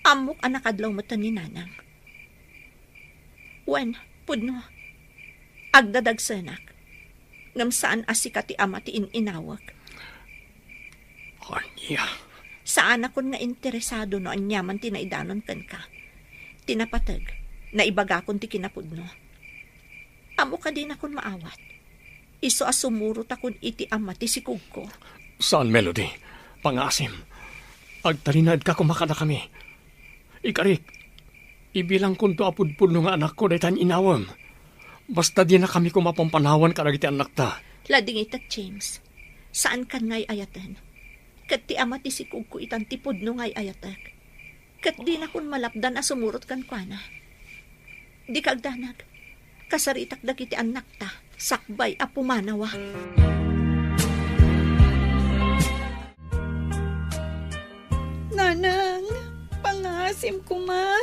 [SPEAKER 5] Amok anak adlaw mata ni nanang. Wen, pudno. Agdadagsanak. Ngam saan asika ti ama ti inawag.
[SPEAKER 4] Anya?
[SPEAKER 5] Saan akon nga interesado no anyaman tinaidanon kan ka. Tinapatag na ibagakon ti kinapudno. Amo ka din akon maawat. Iso asumurot akon iti ama ti sikug ko.
[SPEAKER 4] Saan, Melody? Pangasim. Agtalinad ka kumakada kami. Ikarik, ibilang kunto apudpud nga anak ko daytan inawam. Basta di na kami kumapampanawan karagiti anak ta.
[SPEAKER 5] Lading itat, James. Saan kan ngay ayatan? Kat ti ama ti sikug ko itan tipud no ngay ayatak. Kat di na kun malapdan asumurot kan kwa na. Di kagdanag. Kasaritak dagiti anak ta. Sakbay a pumanawa.
[SPEAKER 7] Nanang, pangasim ko ma.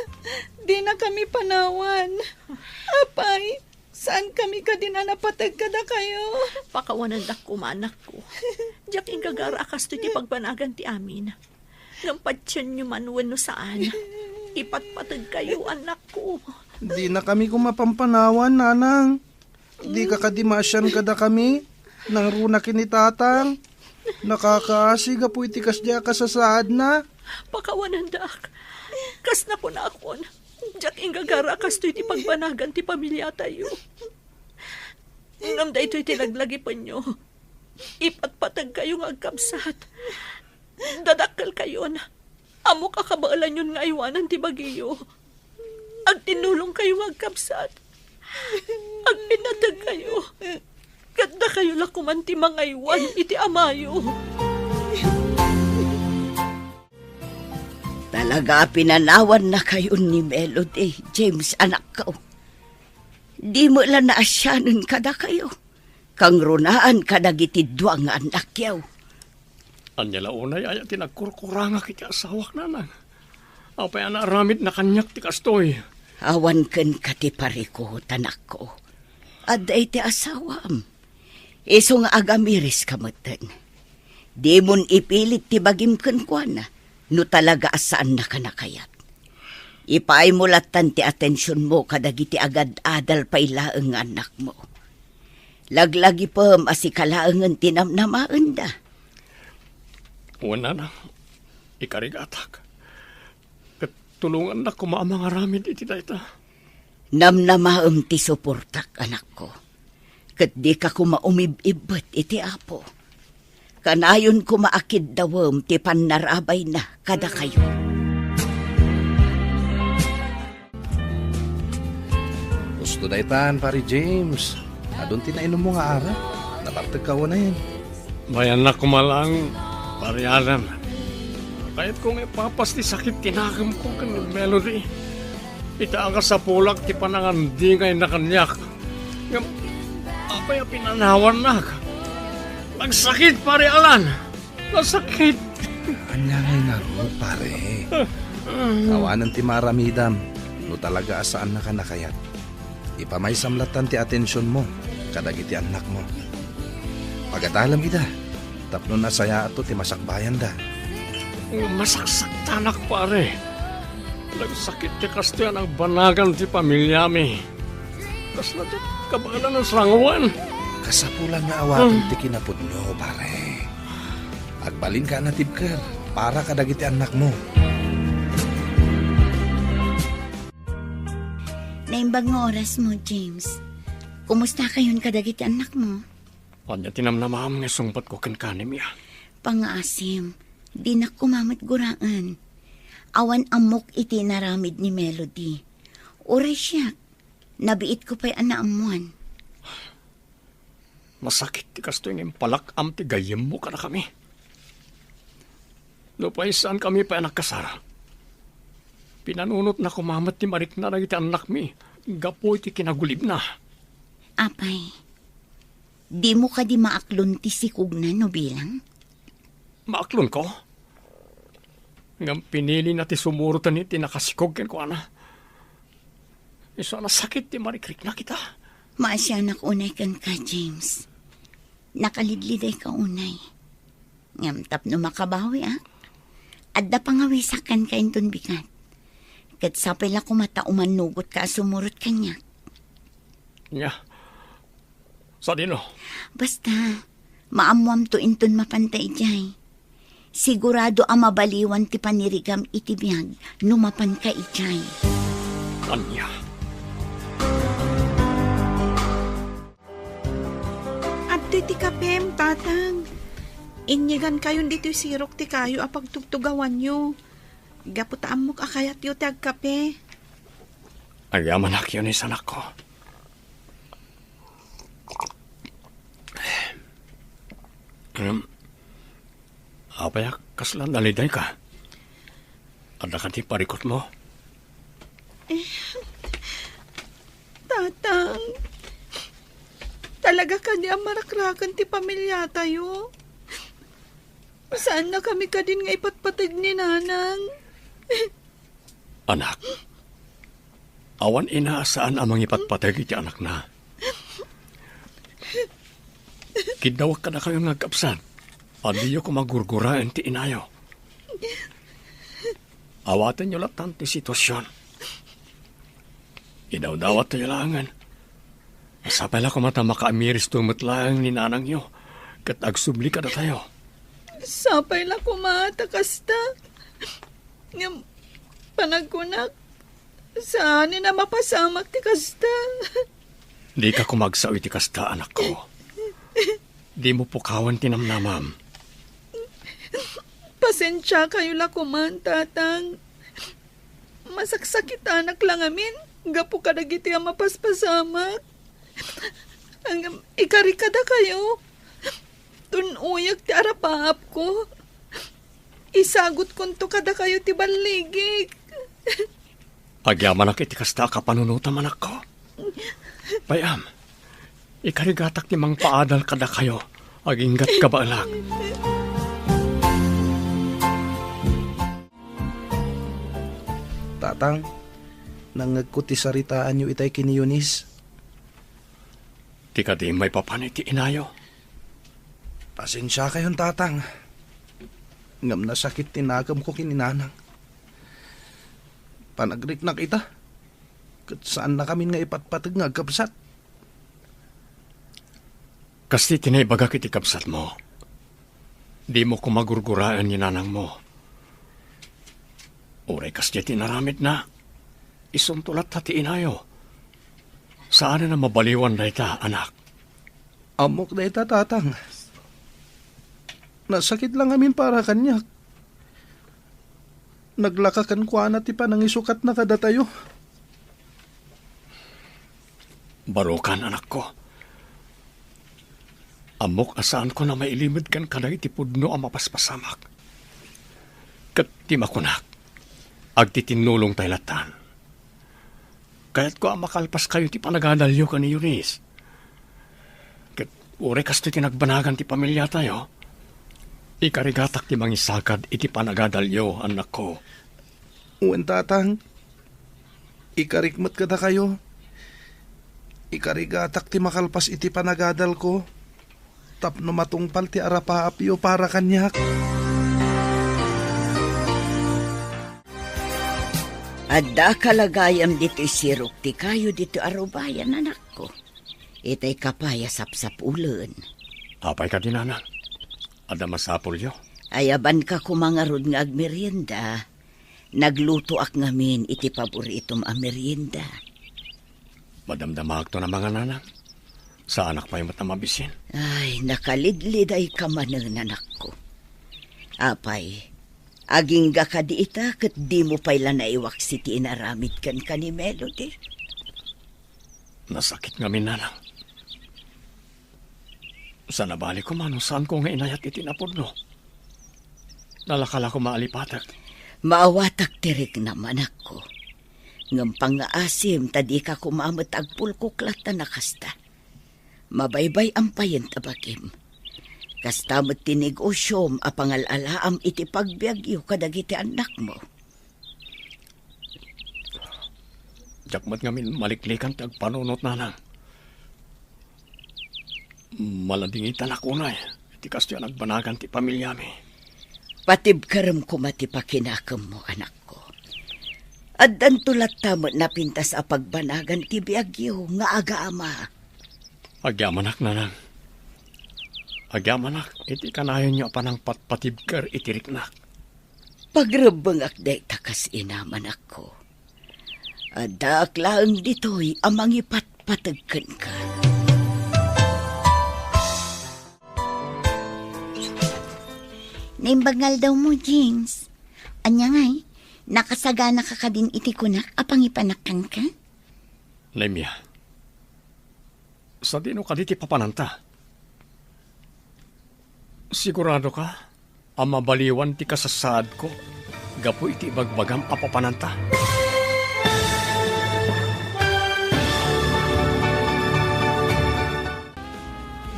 [SPEAKER 7] Di na kami panawan. Apay, saan kami ka din napatag kada kayo?
[SPEAKER 5] Pakawanan dak ko maanak ko. Diyak ingagara akas to ti pagbanagan ti amin. Ngampatsyan nyo man wano saan. Ipatpatag kayo anak ko.
[SPEAKER 3] Di na kami kumapampanawan, nanang. Di ka kadimasyan kada kami. Nang runa kinitatang. Nakakaasiga po itikas diya kasasaad na.
[SPEAKER 5] Pakawanan dak. Kas na ko na akon. Diyak ingagara akas to ti pagbanagan ti pamilya tayo. Ngam da ito'y tilaglagi pa nyo. Ipatpatag kayo nga agkabsat. Dadakkel kayo na. Amo kakabaalan yun nga iwanan ti bagiyo. Ag tinulong kayo agkabsat. Ag pinatag kayo. Ganda kayo lakuman ti mga iwan iti amayo.
[SPEAKER 6] Talaga pinanawan na kayo ni Melody, James, anak ko. Di mo lang naasyanan kada kayo. Kang runaan kadagiti duwang anak yaw.
[SPEAKER 4] Anya launay ay tinagkurkuranga kiti asawak nanang. Apay anaramid na kanyak ti kastoy.
[SPEAKER 6] Awan ken kati pariko, tanak ko. Aday ti asawam. Iso nga agamiris kamatan. Di mon ipilit ti bagim ken kuana, no talaga asaan na kanakayat. Ipaay mo latan ti atensyon mo kadagiti agad adal pailaeng anak mo. Laglagi pam asikalaengan tinamnamaan da.
[SPEAKER 4] Wala na, ikarigatak. Katulungan na kumaamang aramid iti dayta.
[SPEAKER 6] Namnamaam ti suportak, anak ko. Kat di ka kumaumibibot iti apo. Kanayon kumaakid dawam ti panarabay na kada kayo.
[SPEAKER 3] Gusto daytan, pari James. Adun tinainom mo nga ara. Napartag ka na yan.
[SPEAKER 4] Bayan na kumalang parialan. Kahit kung ipapas ti sakit tinakam ko kan Melody. Ita ka sa pulak ti panangandi ngay na kanyak. Ngam, apay pinanawan na. Nagsakit pare Alan. Nasakit.
[SPEAKER 3] Anya ngay na ro, pare. Awanan ti maramidam. No talaga asaan na ka nakayat. Ipamay-samlatan ti atensyon mo. Kadagiti anak mo. Pagatalam ida. Tapno na saya ato ti masakbayan da.
[SPEAKER 4] Masaksak tanak pare. Nagsakit ti kasto ang banagan ti pamilya mi. Kas na ti kabalan ng srangawan.
[SPEAKER 3] Kasapulan nga awatin ti kinapudno, pare. Agbalin ka na tibker para kadagiti anak mo.
[SPEAKER 8] Naimbag nga oras mo, James. Kumusta kayon kadagiti anak mo?
[SPEAKER 4] Kanya tinamnamam nga sungpat ko kankanim ya.
[SPEAKER 8] Pangasim, di na kumamat guraan. Awan amok iti naramid ni Melody. Oray siya, nabiit ko pa'y anaamuan.
[SPEAKER 4] Masakit ti kasto yung palakam ti gayem mo ka na kami. Lupay saan kami pa nakasara. Pinanunot na kumamat ti marik na iti anak mi. Gapo iti kinagulib na.
[SPEAKER 8] Apay, di mo ka di maaklon ti sikug na no bilang?
[SPEAKER 4] Maaklon ko? Ngam pinili na ti sumurutan ni ti nakasikog ken ko ana. Iso na sakit ti marikrik na kita.
[SPEAKER 8] Maasyanak unay kan ka, James. Nakalidliday ka unay. Ngam tapno makabawi, Adda pangawisakan ka inton bigat. Kat sapay la kumata umanugot ka sumurot kanya.
[SPEAKER 4] Nya. Sa dino?
[SPEAKER 8] Basta, maamuam to inton mapantay jay. Sigurado ang mabaliwan ti panirigam iti biyag, numapan ka ijay.
[SPEAKER 4] Kanya.
[SPEAKER 7] At ti kapem, tatang. Inyagan kayon dito sirok ti kayo apag tugtugawan nyo. Gaputaan mo kakayat yu ti agkape.
[SPEAKER 4] Ayaman ak yun isanak ko. Apaya kaslan daliday ka? Ada ka ti parikot mo?
[SPEAKER 7] Tatang, talaga ka niya marakrakan ti pamilya tayo. Saan na kami ka din nga ipatpatid ni nanang?
[SPEAKER 4] Anak, awan inaasaan amang ipatpatid iti anak na. Kidawak ka na kayong nagkapsan. Adiyo ko magurguraan ti inayo. Awatan nyo lang ti sitwasyon. Idawdawat tayo langan. Masapay lang kumata makaamiris tumatlang ni nanang nyo. Kat agsubli ka na tayo.
[SPEAKER 7] Sapay la kumata kasta. Ngam, panagkunak. Saan na mapasamak ti kasta?
[SPEAKER 4] Di ka kumagsaw iti kasta, anak ko. Di mo pukawan tinamnamam.
[SPEAKER 7] Pasensya kayo la kuman, tatang. Masaksakit anak lang amin. Gapo ka dagiti ang mapaspasamak. Ang ikarikada kayo. Tunuyag ti arapahap ko. Isagot kunto kada kayo ti baligig.
[SPEAKER 4] Agyaman ak iti kasta kapanunutam anak ko. Bayam, ikarigatak ti mang paadal kada kayo. Aginggat ka ba alag?
[SPEAKER 3] Tatang, nangagko ti saritaan nyo itay kini Eunice.
[SPEAKER 4] Di ka di may papanay ti inayo.
[SPEAKER 3] Pasensya kayon, tatang. Ngam na sakit tinagam ko kininanang. Panagrik na kita. Kat saan na kami nga ipatpatag nga kapsat.
[SPEAKER 4] Kasi tinaibaga kiti kapsat mo. Di mo kumagurguraan ni nanang mo. Uray kasi tinaramid na. Isuntulat hati inayo. Saan na mabaliwan na ita, anak?
[SPEAKER 3] Amok na ita, tatang. Nasakit lang amin para kanyak. Naglakakan ko na ti panang isukat na kada tayo.
[SPEAKER 4] Barukan, anak ko. Amok asaan ko na mailimid kan kada iti pudno ang mapaspasamak. Kat ti makunak, agtitinulong tayo latan. Kaya't ko makalpas kayo ti panagadalyo ka ni Eunice. Kat ure kas ti tinagbanagan ti pamilya tayo. Ikarigatak ti mangisagad iti panagadalyo, anak ko.
[SPEAKER 3] Uwan tatang, ikarikmat kada kayo. Ikarigatak ti makalpas iti panagadal ko. Tapno matungpal ti arapaapyo para kanyak.
[SPEAKER 6] Adda kalagayam dito sirok ti kayo dito arubayan, anak ko. Itay kapaya sapsap ulen.
[SPEAKER 4] Apay ka din, anak. Ada masapol yo.
[SPEAKER 6] Ayaban ka kumangarod nga agmerienda. Nagluto ak ngamin iti paboritom a merienda.
[SPEAKER 4] Madamdamag to na mga nanan. Sa anak pa yung matamabisin.
[SPEAKER 6] Ay, nakalidlid ay kamanan, anak ko. Apay, aging ga ka di ita, kat di mo pa'y lanaiwak si ti inaramid kan ka ni Melody.
[SPEAKER 4] Nasakit nga minanang. Sa nabali ko man, saan ko nga inayat itinapod no? Nalakala ko maalipatak.
[SPEAKER 6] Maawatak tirik naman ako. Ngam pangaasim, tadi ka kumamot agpulkuklat na nakasta. Mabaybay ang payen tabakim. Kastamot tinigosyom a pangalalaam iti pagbiagyo kadagiti anak mo.
[SPEAKER 4] Jakmat ngamin maliklikan tagpanunot nanang. Malading itanakunay. Iti kasto yan nagbanagan ti pamilya mi.
[SPEAKER 6] Patib karam kumati pa kinakam mo, anak ko. Addan tulat tamot na pintas a pagbanagan ti biagyo nga aga-ama.
[SPEAKER 4] Agyamanak nanang. Agyamanak, iti kanayon niyo pa ng patpatibkar itiriknak.
[SPEAKER 6] Pagrabangak day takas inaman ako. Adak lang dito'y amang ipatpatagkan ka.
[SPEAKER 8] Naimbagal daw mo, James. Anya ngay, nakasagana ka ka din iti kunak apang ipanakkan ka?
[SPEAKER 4] Lemya, sa dino ka diti papananta? Sigurado ka, ang mabaliwan ti kasasaad ko, gapo iti bagbagam apapananta.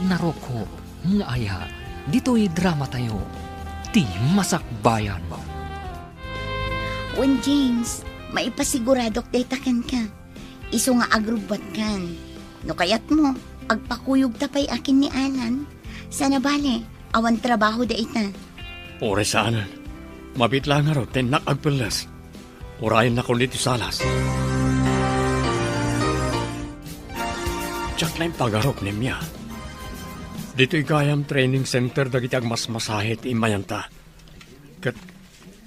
[SPEAKER 2] Naroko, nga aya, dito'y drama tayo. Ti masakbayan mo.
[SPEAKER 8] Wen, James, maipasiguradok daytakan ka. Iso nga agrubat kan. No kayat mo, agpakuyog tapay akin ni Alan. Sana bale, awan trabaho da ita.
[SPEAKER 4] Ore saanan, mabitla nga ro, tenak agpelas. Orayin na kulit salas. Tsak na yung pagarok ni Mia. Dito'y gayam training center dagiti agmasmasahit imayanta. Kat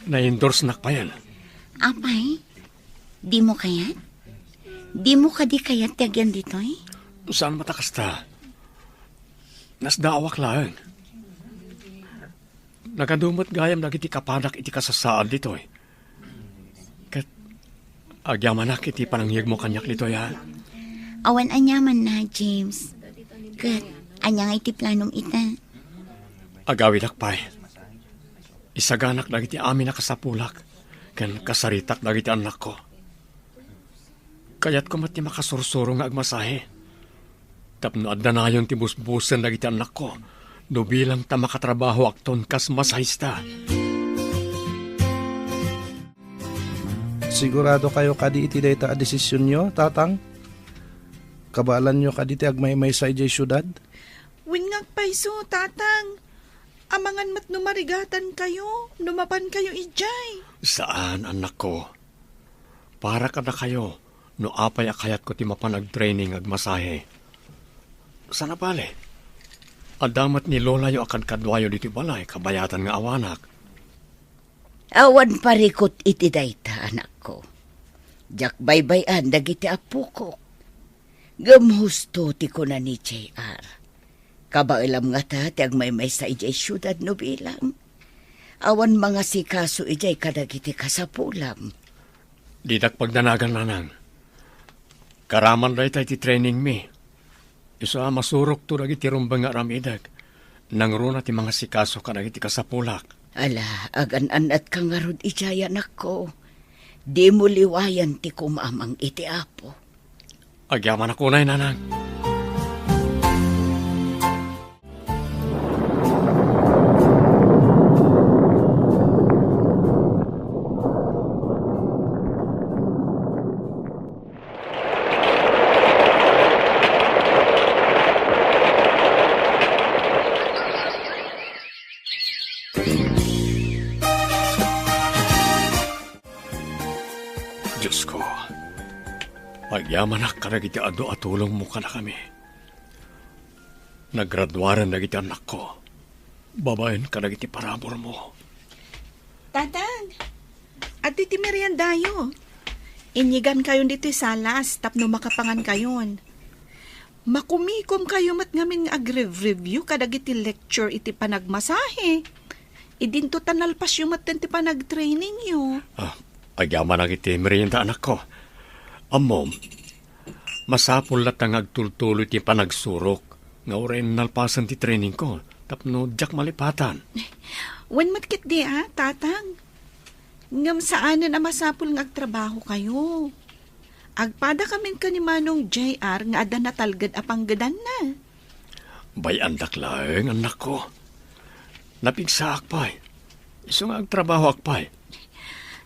[SPEAKER 4] na-endorse nak pa yan.
[SPEAKER 8] Apay, di mo kayat? Di mo ka di kayat tagyan dito eh?
[SPEAKER 4] Saan matakas ta? Nasdaawak lang. Nakadumot gayam dagiti kapanak iti kasasaan dito eh. Kat agyamanak iti panangyag mo kanyak dito ya.
[SPEAKER 8] Awan anyaman na, James. Kat, anya nga iti planong ita.
[SPEAKER 4] Agawid akpay. Isaganak dagiti amin na kasapulak. Kan kasaritak dagiti anak ko. Kaya't ko mati makasursuro nga agmasahe. Tapno adda na yung tibusbusan dagiti anak ko. No bilang ta makatrabaho akton kas masahista.
[SPEAKER 3] Sigurado kayo kadi iti dayta a desisyon nyo, tatang? Kabalan nyo kadi ti agmay-may sa ijay syudad?
[SPEAKER 7] Wingag paiso, tatang. Amangan mat numarigatan kayo, numapan kayo ijay.
[SPEAKER 4] Saan, anak ko? Para kada kayo, no apay akayat ko ti mapanag-training agmasahe. Sana pale? Adamat ni Lola yo akan kadwayo diti balay, kabayatan nga awanak.
[SPEAKER 6] Awan parikot iti dayta, anak ko. Jak baybayan dagiti apo ko. Gamhusto ti ko na ni JR. Kabailam nga ta, ti agmay-may sa ijay syudad no bilang. Awan mga sikaso ijay kadagiti kasapulam.
[SPEAKER 4] Didak pagdanagan nanang. Karaman day tayo ti training mi. Isa masurok to dagiti rumbang nga ramidag. Nangruna ti mga sikaso kadagiti kasapulak.
[SPEAKER 6] Ala, agan at kangarod ijaya nako. Di mo liwayan ti kumamang iti apo.
[SPEAKER 4] Agyaman ako na nanang. Diyos ko, agyaman na karagiti ado at tulong mo ka na kami. Nagradwaran na giti anak ko. Babayin karagiti parabor mo.
[SPEAKER 7] Tatang, at iti meriendayo. Inyigan kayo dito salas, tapno makapangan kayon. Makumikom kayo mat ngamin ag-review kadagiti lecture iti panagmasahe. Idinto tanalpas yung mat ti panag-training yo.
[SPEAKER 4] Agyaman ang iti merienda anak ko. Amom, masapul lat ang agtultuloy ti panagsurok. Nga orin nalpasan ti training ko. Tapno jak malipatan.
[SPEAKER 7] Wan matkit di tatang. Ngam saanan ang masapul ng agtrabaho kayo. Agpada kamin ka ni Manong JR nga ada natalgad apanggadan na.
[SPEAKER 4] Bay andak laeng anak ko. Napigsa akpay. Iso nga agtrabaho akpay.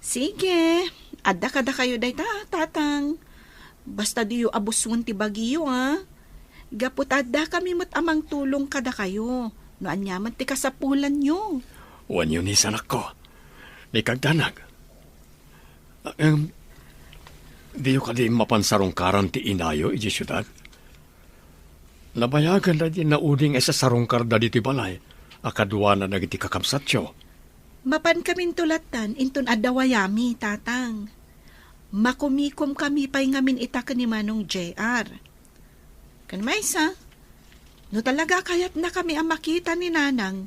[SPEAKER 7] Sige, adda kada kayo day tatang. Basta diyo abusun ti bagiyo Gapot adda kami mat amang tulong kada kayo. No anyaman ti kasapulan nyo.
[SPEAKER 4] Wan yun anak ko. Di kagdanag. Diyo ka di mapansarong karan ti inayo iji syudad. Nabayagan na di nauding sa sarongkar da diti balay. Akadwa na nagiti kakamsatyo.
[SPEAKER 7] Mapan kaming tulatan, inton adawayami, tatang. Makumikom kami pa'y ngamin itaka ni Manong JR. Kan maysa, no talaga kayat na kami ang makita ni Nanang,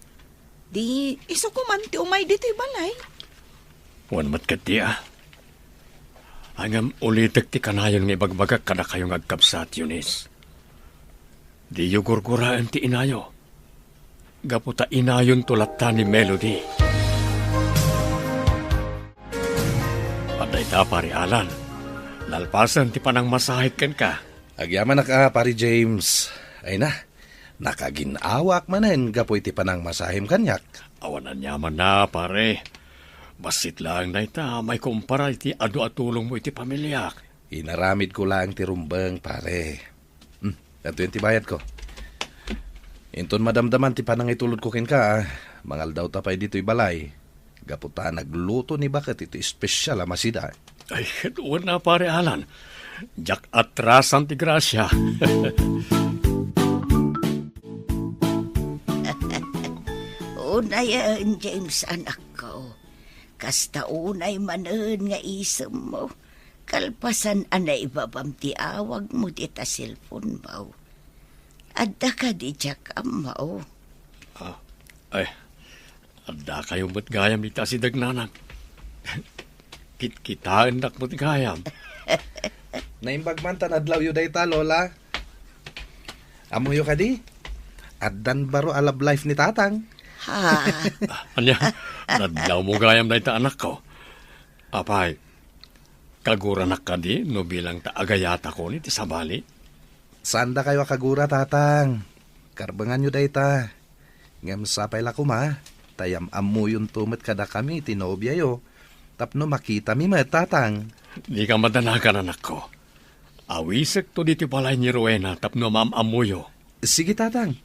[SPEAKER 7] di iso kuman ti umay dito balay.
[SPEAKER 4] Wan matkat di Hangam ulitek ti kanayon nga ibagbagak kada kayong agkabsat, Eunice. Di yu gurguraan ti inayo. Gaputa inayon tulatan ni Melody. Paday ta pari Alan. Lalpasan ti panang masahit kan ka.
[SPEAKER 3] Agyaman na ka, pari James. Ay na, nakaginawak manen gapoy ti panang masahim kanyak.
[SPEAKER 4] Awanan yaman na, pare. Basit lang na ita, may kumpara iti ado at tulong mo iti pamilyak.
[SPEAKER 3] Inaramid ko lang ti rumbang, pare. Ito yung tibayad ko. Inton madamdaman ti panang itulod ko kin ka, mangal daw tapay dito balay. Gaputa nagluto ni bakit ito espesyal amasida.
[SPEAKER 4] Ay, doon na pare Alan. Jak atrasan ti grasya.
[SPEAKER 6] Unayan, James, anak ko. Kasta unay manen nga isem mo. Kalpasan anay babam ti awag mo di ta cellphone mo. Adda ka di jak amaw.
[SPEAKER 4] Ay, adda kayo mo't gayam di ta si Dagnanang. Kitkitaan dak mo't gayam.
[SPEAKER 3] Naimbag man tanadlaw yu dayta, Lola. Amuyo ka di? Addan baro alab life ni tatang.
[SPEAKER 6] Ha?
[SPEAKER 4] Anya, nadlaw mo gayam na ita anak ko. Apay, kaguranak ka di, no bilang taagayata ko ni ti sabali.
[SPEAKER 3] Sanda kayo kagura, tatang. Karbangan nyo dayta. Ngam sapay la kuma. Tayam amuyon tumet kada kami, tinobya yo. Tapno makita mi met, tatang.
[SPEAKER 4] Di ka madanagan anak ko. Awisek to diti balay ni Rowena, tapno amuyo.
[SPEAKER 3] Sige, tatang.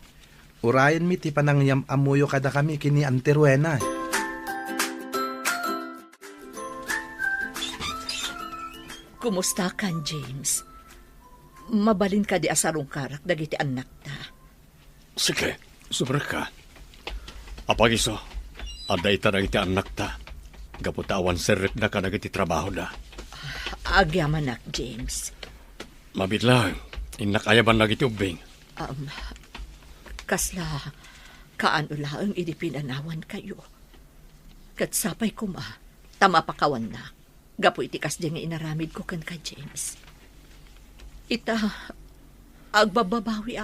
[SPEAKER 3] Urayan mi ti panangyam amuyo kada kami kini Anteruena.
[SPEAKER 5] Kumusta kan, James? Mabalin ka di asarong karak dagiti anak ta.
[SPEAKER 4] Sige, sobra ka. Apagiso, ada ita dagiti anak ta. Gaputawan serret na ka dagiti trabaho da.
[SPEAKER 5] Agyaman nak, James.
[SPEAKER 4] Mabitlang, inakayaban dagiti ubing.
[SPEAKER 5] Kasla, kaan ulaang idipinanawan kayo. Katsapay ko tama pa kawan na. Gapo itikas di nga inaramid ko kan ka, James. Ita, agbababawi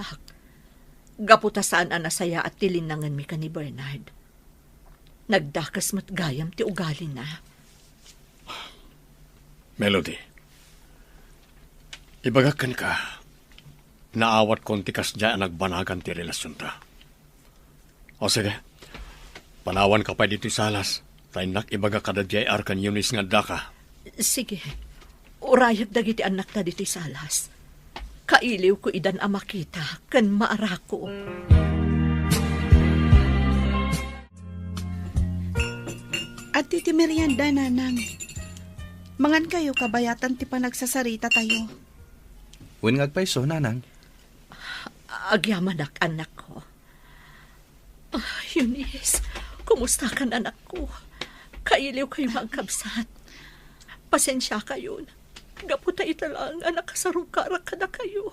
[SPEAKER 5] Gapo ta saan anasaya at tilinangan mi ka ni Bernard. Nagdakas mat gayam ti ugali na.
[SPEAKER 4] Melody, ibagakan ka. Naawat kon ti kasdya nagbanagan ti relasyon ta. O sige, panawan ka pa dito salas. Tayo ibaga kada JR kan Yunis nga daka.
[SPEAKER 5] Sige, urayag dagiti anak na diti salas. Kailiw ko idan ang makita, kan maarako.
[SPEAKER 7] At ti merienda, nanang. Mangan kayo kabayatan ti panagsasarita tayo.
[SPEAKER 3] When ngagpaiso, nanang.
[SPEAKER 5] Agyaman anak ko. Eunice, kumusta ka anak ko? Kailiw kayo magkabsat. Pasensya kayo. Gaputa italang anak kasarong karak ka na kayo.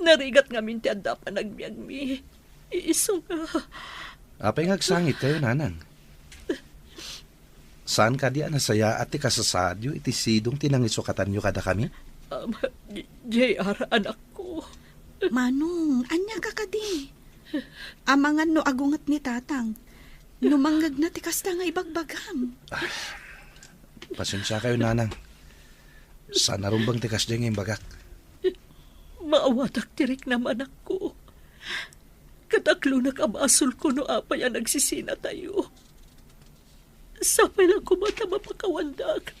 [SPEAKER 5] Narigat nga minti anda pa nagbiag mi. Iiso nga.
[SPEAKER 3] Apay ngagsangit kayo, nanang. Saan ka diya nasaya at ti kasasadyo iti sidong tinangisukatan nyo kada kami?
[SPEAKER 5] JR, anak ko.
[SPEAKER 7] Manong, anya ka kadi. Amangan no agungat ni tatang. Numanggag na ti kasta nga ibagbagam.
[SPEAKER 3] Pasensya kayo, nanang. Sana rumbang ti kasdya nga imbagak.
[SPEAKER 5] Maawatak tirik naman ako. Kataklo na kamasol ko no apay ang nagsisina tayo. Sapay lang kumata mapakawandak.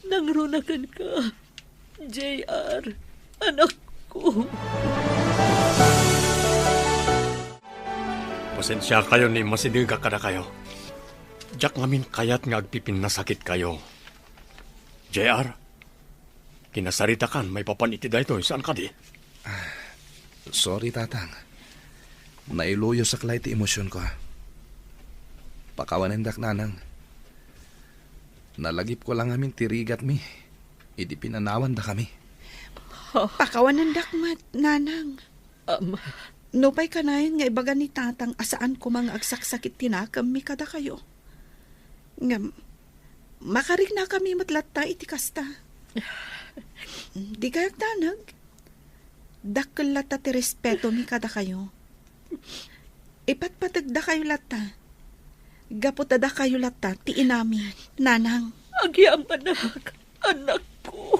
[SPEAKER 5] Nangrunakan ka, JR, anak ko.
[SPEAKER 4] Pasensya kayo ni masidiga kada kayo. Diyak ngamin kayat nga agpipin na sakit kayo. JR, kinasarita kan, may papaniti da ito. Saan ka di?
[SPEAKER 3] Sorry, tatang. Nailuyo sa klay ti emosyon ko. Pakawanindak, nanang. Nalagip ko lang amin tirigat mi. Idi pinanawan da kami.
[SPEAKER 7] Pakawanan dakmat, nanang. Nupay kanayon nga ibaga ni tatang asaan ko mga agsaksakit tinakam mi kada kayo. Nga, makarig na kami matlatta iti kasta. Di kayak tanag. Dakkel lata ti respeto mi kada kayo. Ipatpatagda kayo lata. Gaputada kayo lata ti inami, nanang.
[SPEAKER 5] Agyam anak ko.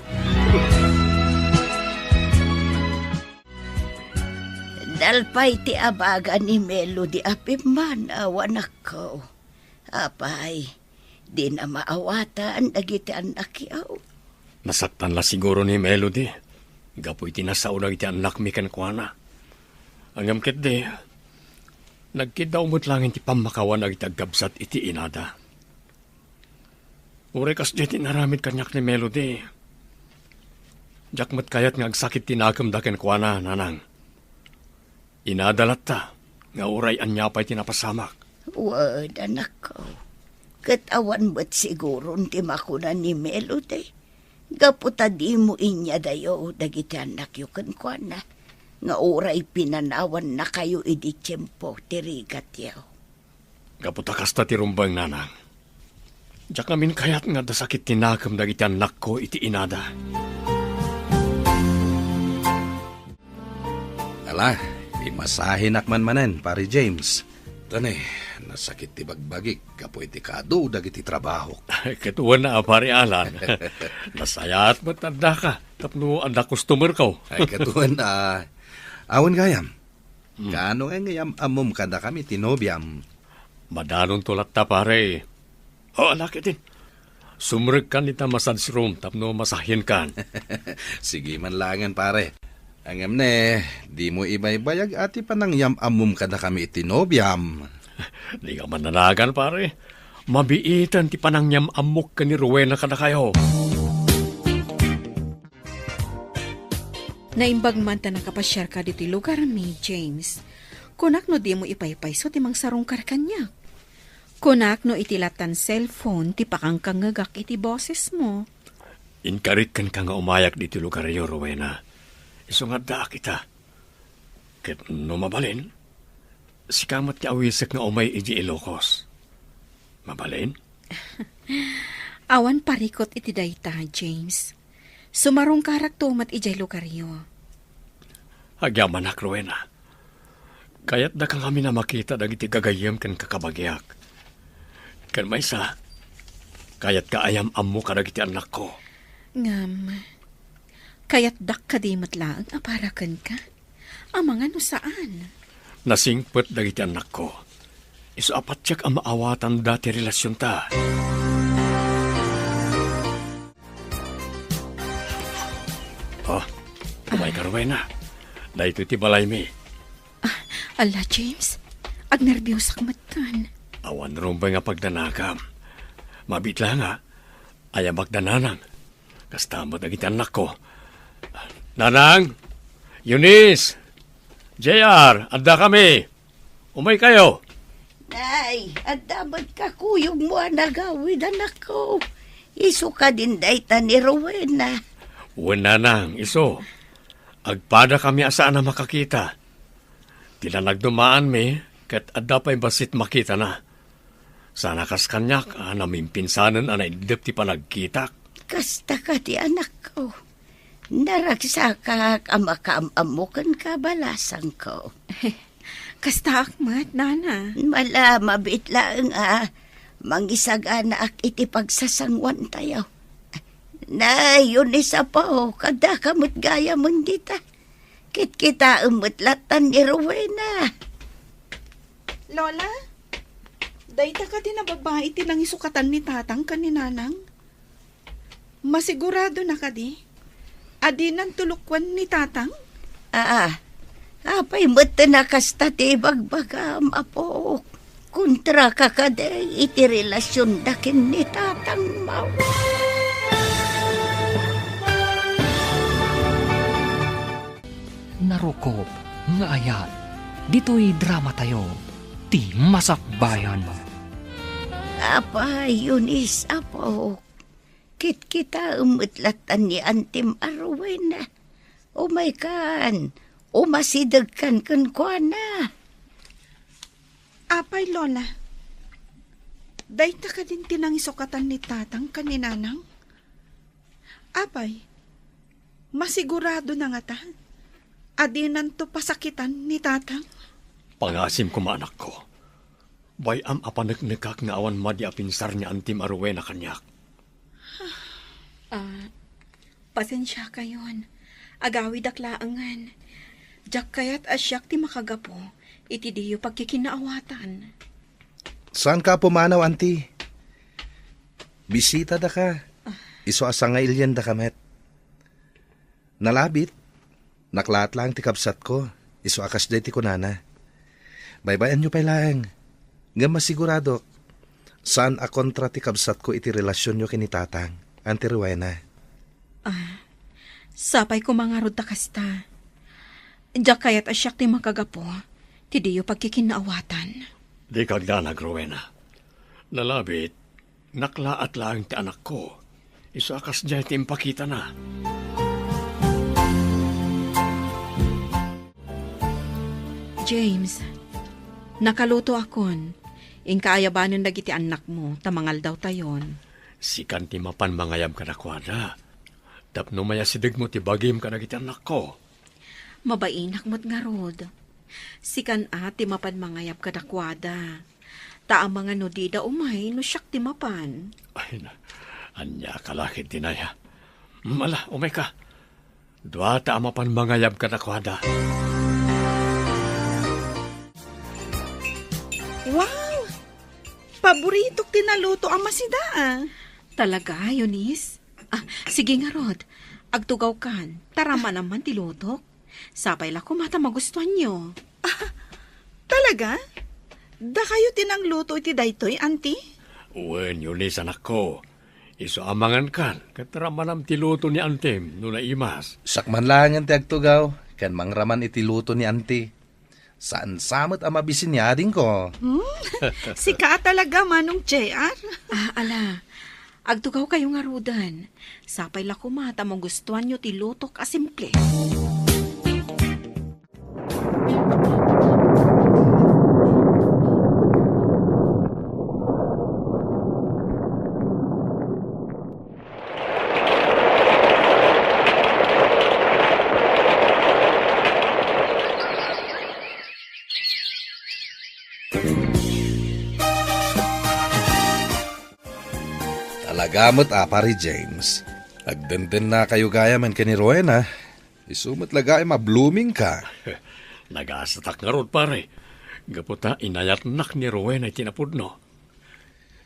[SPEAKER 6] Dalpay ti abaga ni Melody apiman awan ako. Apay, di na maawatan dagiti anak yaw.
[SPEAKER 4] Nasaktan la siguro ni Melody. Gapoy tinasaw na iti anak mi kankwana. Angam ket di, nagkidaw mo't lang iti pamakawan ag itagkabsat iti inada. Urekas di tinaramid kanyak ni Melody. Jakmat kayat nga agsakit tinakam da kankwana, nanang. Inadalat ta, nga uray anyapay tinapasamak.
[SPEAKER 6] Wad, anak ko. Katawan ba't siguro ti makunan ni Melody? Gaputa di mo inya dayo dagiti anak yu kankwana. Nga uray pinanawan na kayo idi tiyempo tirigat yaw.
[SPEAKER 4] Gaputa kasta ti rumbang, nanang. Diyak namin kayat nga dasakit tinakam dagiti anak ko iti inada.
[SPEAKER 3] Ala, imasahin akman manen, pare James. Tanay, nasakit ti bagbagik, kapoy ti kado dagiti trabaho.
[SPEAKER 4] Katuan na, pare Alan. Nasaya at matanda ka. Tapno anda customer ko.
[SPEAKER 3] Ay, katuan na. Awan gayam. Kaano nga ngayam amom kada kami tinobyam.
[SPEAKER 4] Madanon tulat ta, pare. O, anak din. Sumreg kan ita massage room tapno masahin kan.
[SPEAKER 3] Sige man langan, pare. Angam ne, di mo ibaybayag ati panangyam amom kada kami itinobyam.
[SPEAKER 4] Di ka mananagan, pare. Mabiitan ti panangyam amok ka ni Rowena kada kayo.
[SPEAKER 7] Naimbag man ta nakapasyar ka dito lugar mi, James. Kunak no di mo ipaypayso ti mang sarong karkanyak. Kunak no itilatan cellphone ti pakangkangagak iti boses mo.
[SPEAKER 4] Inkarit kan ka nga umayak dito lugar yo, Rowena. Isungat da kita. Ket no mabalin, si kamat ti awisek nga umay iji Ilocos. Mabalin?
[SPEAKER 7] Awan parikot iti dayta, James. Sumarong karak tumat ijay lugar yo.
[SPEAKER 4] Agyaman ak, Rowena. Kaya't da kang kami na makita dagiti gagayem kan kakabagyak. Kan maysa, kaya't kaayam ammo ka dagiti anak ko.
[SPEAKER 7] Ngam, kaya't dak kadimot lang aparakan ka. Amang ano saan?
[SPEAKER 4] Nasingpet dagiti anak ko. Isu apat siyak ang maawatan dati relasyon ta. Oh, umay ka Rowena. Dahito iti balay mi.
[SPEAKER 7] Ala, James. Agnerbyos ak matan.
[SPEAKER 4] Awan rumbay nga pagdanakam. Mabitla nga, ay magdananang. Kastamot dagiti anak ko. Nanang! Eunice! JR! Anda kami! Umay kayo!
[SPEAKER 6] Nay, at dapat kakuyog mo ang nagawid, anak ko. Isu ka din dayta ni Rowena.
[SPEAKER 4] Wala nang, iso. Agpada kami asaan na makakita. Tila nagdumaan mi, kat adda pa'y basit makita na. Sana kas kanyak, naming pinsanan anay dip ti panagkitak.
[SPEAKER 6] Kasta ka ti anak ko. Naragsakak amakamamukan ka balasang ko.
[SPEAKER 7] Kasta akmat, nana.
[SPEAKER 6] Mala, mabitlaang mangisagana ak iti pagsasangwan tayo. Na, yun isa pa kada kamot gaya mo dita. Kit kita umutlatan ni Rowena.
[SPEAKER 7] Lola, dayta ka din na babae tinang isukatan ni tatang kaninanang. Masigurado na ka di? Adi ng tulukwan ni tatang?
[SPEAKER 6] Apay mo't na kasta ti bagbagam, apo. Kontra ka kaday iti relasyon dakin ni tatang mau.
[SPEAKER 2] Narukop, nga ayan. Dito'y drama tayo. Ti Masakbayan.
[SPEAKER 6] Apay, Eunice, apo. Kit kita umutlatan ni Antim Rowena. Umay kan. Umasidag kan kwa na.
[SPEAKER 7] Apay, Lola. Dayta ka din tinang isukatan ni tatang kaninanang? Apay, masigurado na nga ta. Adinan to pasakitan ni tatang?
[SPEAKER 4] Pangasim ko anak ko. Bayam apanagnikak nga awan madi apinsar ni Antim Rowena kanyak.
[SPEAKER 7] Pasensya kayon. Agawi daklaangan. Jak kayat asyak ti makagapo. Iti diyo pagkikinaawatan.
[SPEAKER 3] Saan ka pumanaw, auntie? Bisita da ka. Iso asa nga ilyan da kamet. Nalabit. Naklaat lang ti kabsat ko. Iso akas day ti kunana. Baybayan nyo pa lang. Nga masigurado. Saan a kontra ti kabsat ko iti relasyon nyo kinitatang? Auntie Rowena.
[SPEAKER 7] Sapay ko mga rod kasta. Diyak kayat asyak ti makagapo. Ti diyo pagkikinaawatan.
[SPEAKER 4] Di kagdanag, Rowena. Nalabit, naklaat lang ti anak ko. Iso akas dyan ti impakita na.
[SPEAKER 7] James, nakaluto akon. Ingkaayabanon dagiti anak mo, tamangal daw tayon.
[SPEAKER 4] Sikan ti mapan mangayam ka na kwada. Tapno maya sidig mo ti bagim ka dagiti anak ko.
[SPEAKER 7] Mabainak mo't nga rod. Sikan ti mapan mangayam ka na kwada. Taang mga nudida umay no siyak ti mapan.
[SPEAKER 4] Ay, anya kalakit dinaya. Mala, umay ka. Dua ta mapan mangayam ka na kwada.
[SPEAKER 7] Wow! Paborito tinaluto ang masida. Talaga, Eunice? Sige nga, Rod. Agtugaw kan. Tarama naman tilutok. Sapay la kumata magustuhan nyo. Talaga? Da kayo tinang luto iti daytoy, auntie?
[SPEAKER 4] Uwen, Eunice, anak ko. Iso amangan kan. Katarama nam tiluto ni Antem no naimas.
[SPEAKER 3] Sakman lang ang ti agtugaw. Kan mangraman iti luto ni auntie. Saan samot ang mabisinyading ko?
[SPEAKER 7] Sika talaga, Manong JR. Ala, agtugaw kayo nga rudan. Sapay la kumata mong gustuhan nyo tilutok a simple.
[SPEAKER 3] Talagamot pare James. Agdenden na kayo gaya man kani Rowena. Isumot lagay ma-blooming ka.
[SPEAKER 4] Nagasatak nga rod, pare. Gaputa, inayat nak ni Rowena tinapudno.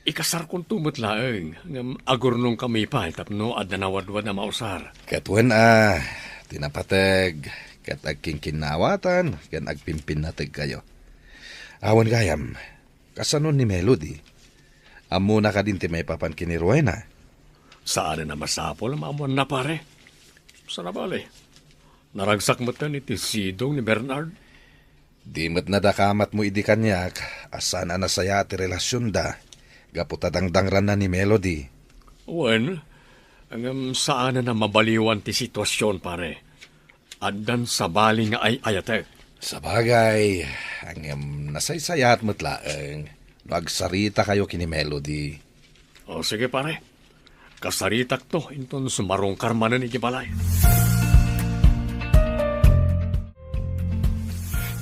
[SPEAKER 4] Ikasar kong tumot laeng, ngam agurnong kami pa, tapno ad nanawadwad na mausar.
[SPEAKER 3] Katwen tinapateg, kat agking kinawatan, kan agpimpin nateg kayo. Awan gayam, kasanon ni Melody. Amo na ka din ti may papan kini Rowena.
[SPEAKER 4] Saan na masapol ang maamuan na, pare? Sana bali. Naragsak mo ni Sidong ni Bernard.
[SPEAKER 3] Di mo't nadakamat mo idi kanyak, asan na nasaya ti relasyon da. Gaputa dangdangran na ni Melody.
[SPEAKER 4] Wen, ang saan na mabaliwan ti sitwasyon, pare? Addan sa bali nga ay ayatek.
[SPEAKER 3] Sabagay, ang nasaysayat mo't laeng. Nagsarita kayo kini Melody.
[SPEAKER 4] O sige, pare. Kasaritak to, inton sumarong karmanan ni Gibalay.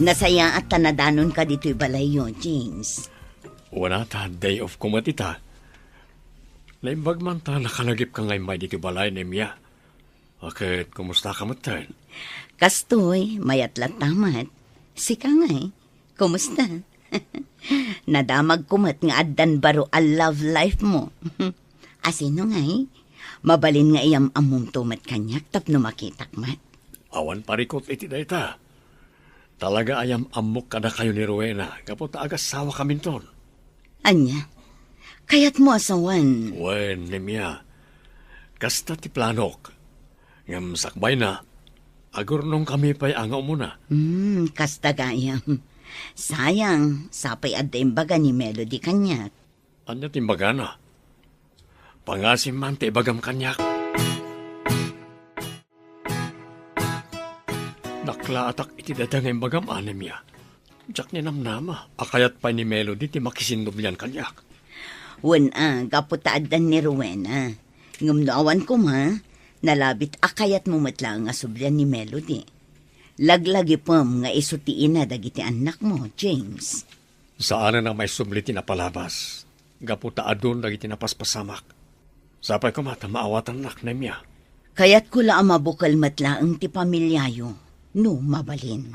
[SPEAKER 6] Nasaya at tanadanon ka dito'y balayo, James.
[SPEAKER 4] Wala ta, day of kumatita. Naimbag man ta, nakalagip ka ngay may dito'y balay ni Mia. Bakit, kumusta ka matan?
[SPEAKER 6] Kastoy, mayat latamat. Sika ngay, kumusta? Nadamag kumat nga addan baro a love life mo. Asino ngay, mabalin nga iyam among tumat kanyak tapno makitak mat.
[SPEAKER 4] Awan parikot iti dayta. Talaga ayam amok kada kayo ni Rowena. Kapot agas sawa kaminton.
[SPEAKER 6] Anya, kayat mo asawan.
[SPEAKER 4] Wen, Nemia. Kasta ti planok. Ngam sakbay na. Agurnong kami pa'y angaw muna.
[SPEAKER 6] Kasta gayam. Sayang, sapay adda imbaga ni Melody kanyak.
[SPEAKER 4] Anya timbaga na. Pangasim man ti ibagam kanyak. Naklaatak iti dadang imbagam anem ya. Diyak ni namnama. Akayat pa ni Melody ti makisindubyan kanyak.
[SPEAKER 6] Wen gaputa addan ni Rowena. Ngumnaawan ko ma, nalabit akayat mo matlang nga subyan ni Melody. Laglagi pom nga isutiin na dagiti anak mo, James.
[SPEAKER 4] Saan na may subliti na palabas? Gaputa adun dagiti napaspasamak. Sapay ko mata maawatan nak na miya.
[SPEAKER 6] Kaya't ko la mabukal matlaang ti pamilyayo, no mabalin.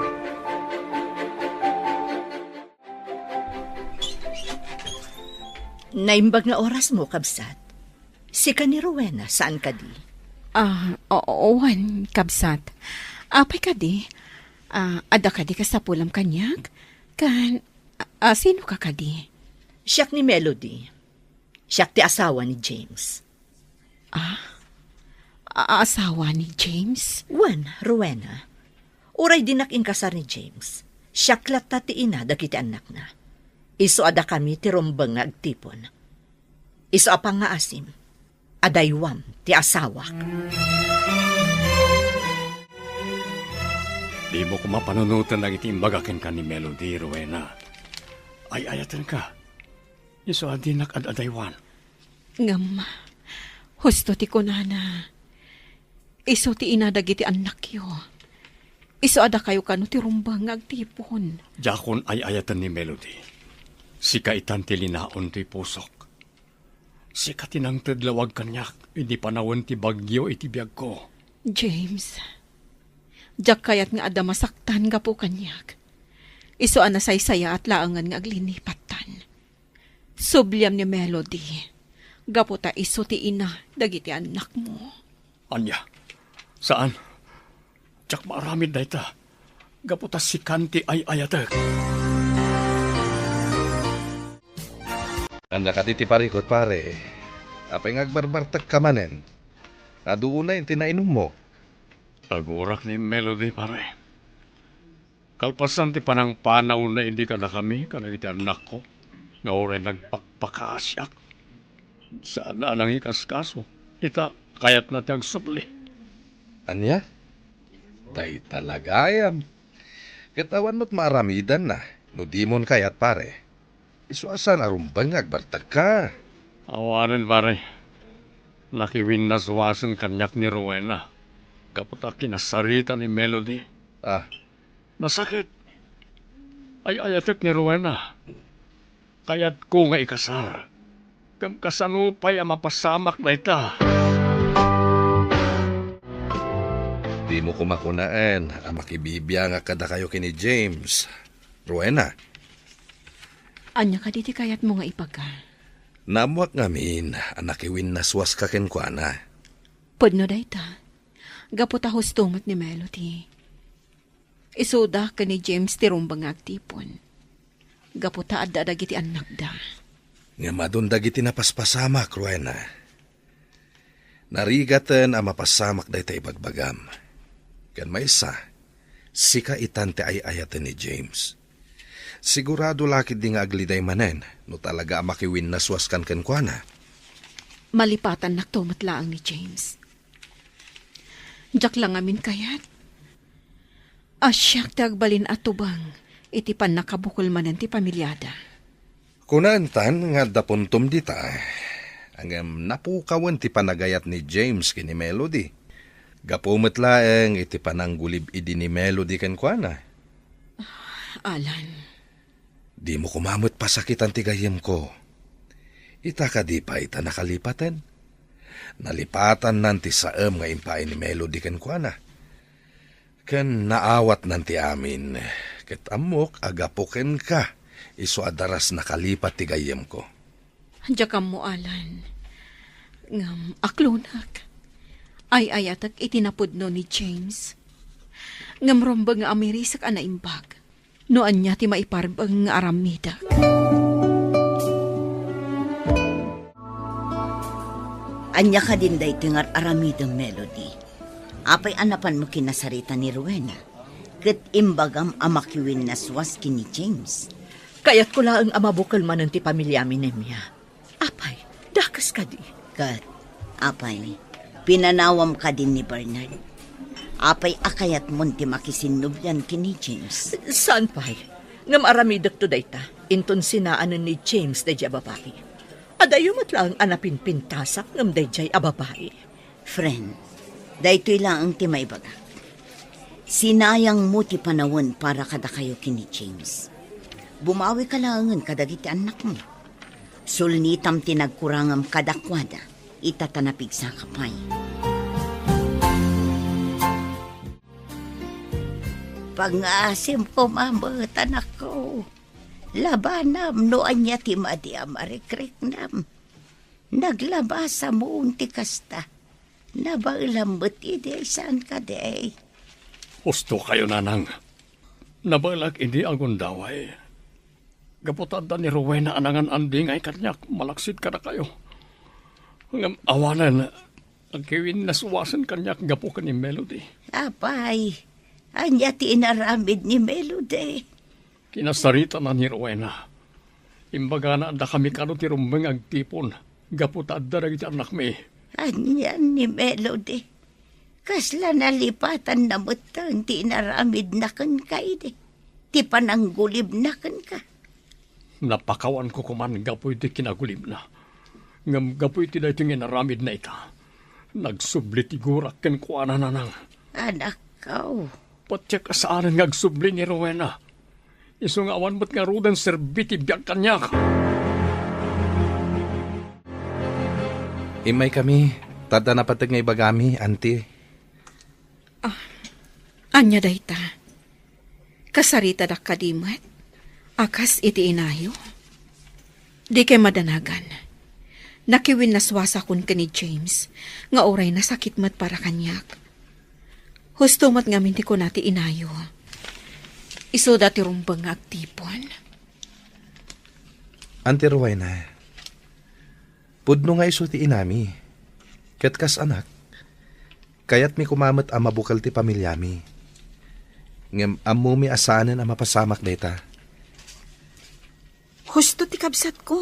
[SPEAKER 5] Naimbag na oras mo, kabsat. Sika ni Rowena, saan ka di?
[SPEAKER 7] Owan, kabsat. Apay ka di? Ada ka di ka sa pulam kanyak? Sino ka di?
[SPEAKER 5] Siyak ni Melody. Siyak ti asawa ni James.
[SPEAKER 7] Asawa ni James?
[SPEAKER 5] Wan, Rowena. Uray dinak inkasar ni James. Siyak lat ti ina dagiti anak na. Iso ada kami ti rumbang nga agtipon. Iso apang nga asim. Adaywam ti asawak.
[SPEAKER 4] Di mo kumapanunutan lang iti imbagakin ka ni Melody, Rowena. Ay ayatan ka. Iso adinak ad adaywan.
[SPEAKER 7] Ngam, husto ti kunana. Iso ti inadag iti anak yo. Iso ada kayo kano ti rumbang agtipon.
[SPEAKER 4] Jakon ay ayatan ni Melody. Sika itan ti linaon ti pusok. Sika tinang tadlawag kanyak. Hindi panawon ti bagyo iti biyag ko.
[SPEAKER 7] James, jak kayat nga ada masaktan ga po kanyak. Iso anasaysaya at laangan nga aglinipatan. Subliam ni Melody. Gaputa iso ti ina dagiti anak mo.
[SPEAKER 4] Anya, saan? Tsak maramid na ita. Gaputa si Kanti ay ayatek.
[SPEAKER 3] Anda ka titi parikot pare. Apay ngagbarbartag ka manen. Aduun na yung tinainom mo.
[SPEAKER 4] Tagurak ni Melody, pare. Kalpasan ti panang panaw na hindi ka na kami, kanang iti anak ko. Nga oray nagpakpakasyak. Saan na nang ikaskaso? Ita, kayat na tiyang supli.
[SPEAKER 3] Anya? Tay talagayam. Katawan mo't maramidan na. No di mon kayat pare. Isuasan arumbang agbartag ka.
[SPEAKER 4] Awanin, pare. Nakiwin na suwasan kanyak ni Rowena. Kaputa kinasarita ni Melody. Nasakit. Ay ayatek ni Rowena. Kaya't ko nga ikasar. Kam kasanupay ang mapasamak na ita.
[SPEAKER 3] Di mo kumakunaan ang makibibya nga kada kayo kini James. Rowena,
[SPEAKER 5] Anya ka diti kayat mo nga ipagka.
[SPEAKER 3] namuak ngamin ang nakiwin na swas ka kenkwana.
[SPEAKER 5] Pudno dayta. Gaputa hustumot ni Melody. Isuda ka ni James ti rumbang agtipon. Gaputa adda dagiti anak da.
[SPEAKER 3] Nga madundag iti napaspasamak, Rowena. Narigatan ang mapasamak day ta ibagbagam. Kan may isa, sika itante ay ayatan ni James. Sigurado lakid di nga agliday manen, no talaga ang makiwin na swaskan kenkwana.
[SPEAKER 5] Malipatan naktumat laang ni James. Jak lang amin kayat. Asyak tagbalin at tubang, iti pan nakabukol manan ti pamilyada.
[SPEAKER 3] Kunantan nga dapuntom dita, ang napukawan ti panagayat ni James kini Melody. Gapumet laeng iti pananggulib idi ni Melody kenkwana.
[SPEAKER 5] Alan,
[SPEAKER 3] Di mo kumamot pasakitan ti gayem ko. Ita ka di pa ita nakalipatan. Nalipatan nanti saem nga impain ni Melody kenkwana. Ken naawat nanti amin. Ket amok agapuken ka. Iso adaras nakalipat ti gayem ko.
[SPEAKER 5] jakam mo Alan. Ngam aklunak. Ay ayatak itinapudno ni James. Ngam rombang nga amerisak anaimbag. Noan niya ti maiparbang nga aramida.
[SPEAKER 6] Anya ka din day tingar aramidang Melody. Apay anapan mo kinasarita ni Rowena. Kat imbagam amakiwin na swas kini James.
[SPEAKER 5] Kaya't ko lang amabukal manan ti pamilya mi nemya. Apay, dakas ka di.
[SPEAKER 6] Kat, apay, pinanawam ka din ni Bernard. Apay akayat mo ti makisinubyan kini James.
[SPEAKER 5] Saan pay? Ngam aramidak to dayta. Inton sinaanan ni James day babae. Adayumat lang anapin pintasak ngam day babae.
[SPEAKER 6] Friend, daytoy lang ang ti maibaga. Sinayang mo ti panawon para kada kayo kini James. Bumawi ka langan kadagiti anak mo. Sulnitam tinagkurangam kadakwada, itatanapig sa kapay. Pangasim ko, mama, tanak ko. Labanam no anya ti madi amarikreknam. Naglabasa mo unti kasta. Nabailambot ide saan ka day.
[SPEAKER 4] Husto kayo, nanang. Nabalag hindi ang gundaway. Gaputanda ni Rowena anangan anding ay kanyak. Malaksid ka na kayo. Ngam awanan, ang kiwin na suwasan kanyak gapukan ni Melody.
[SPEAKER 6] Apay, anya ti inaramid ni Melody.
[SPEAKER 4] Kinasarita na ni Rowena. Imbaga na anda kami kano ti rumbeng agtipon. Gaputanda na iti anak mi.
[SPEAKER 6] Anyan ni Melody. Kasla nalipatan na mutang ti inaramid na kan kaide. Ti pananggulib na kan ka.
[SPEAKER 4] Napakawan ko kuman gapoy ti kinagulib na. Ngam gapoy ti dahi tingin naramid na ita. Nagsubli ti gurak ken kuana nanang.
[SPEAKER 6] Anak ko.
[SPEAKER 4] Patya ka saan ang nagsubli ni Rowena. Iso nga awan mo't nga rudan serbiti biyak kanyak.
[SPEAKER 3] Imay kami, tada na patag nga ibagami, auntie.
[SPEAKER 5] Anya dayta. Kasarita dak kadimat. Akas iti inayo. Di kay madanagan. Nakiwin na swasa kun ka ni James. Nga oray na sakit mat para kanyak. Husto mat nga minti ko nati inayo. Iso dati rumbang agtipon.
[SPEAKER 3] Auntie Rowena, pudno nga iso ti inami. Katkas anak, kayat mi kumamat ang mabukal ti pamilyami. Ngam amo mi asanan ang mapasamak deta.
[SPEAKER 7] Husto ti kabsat ko.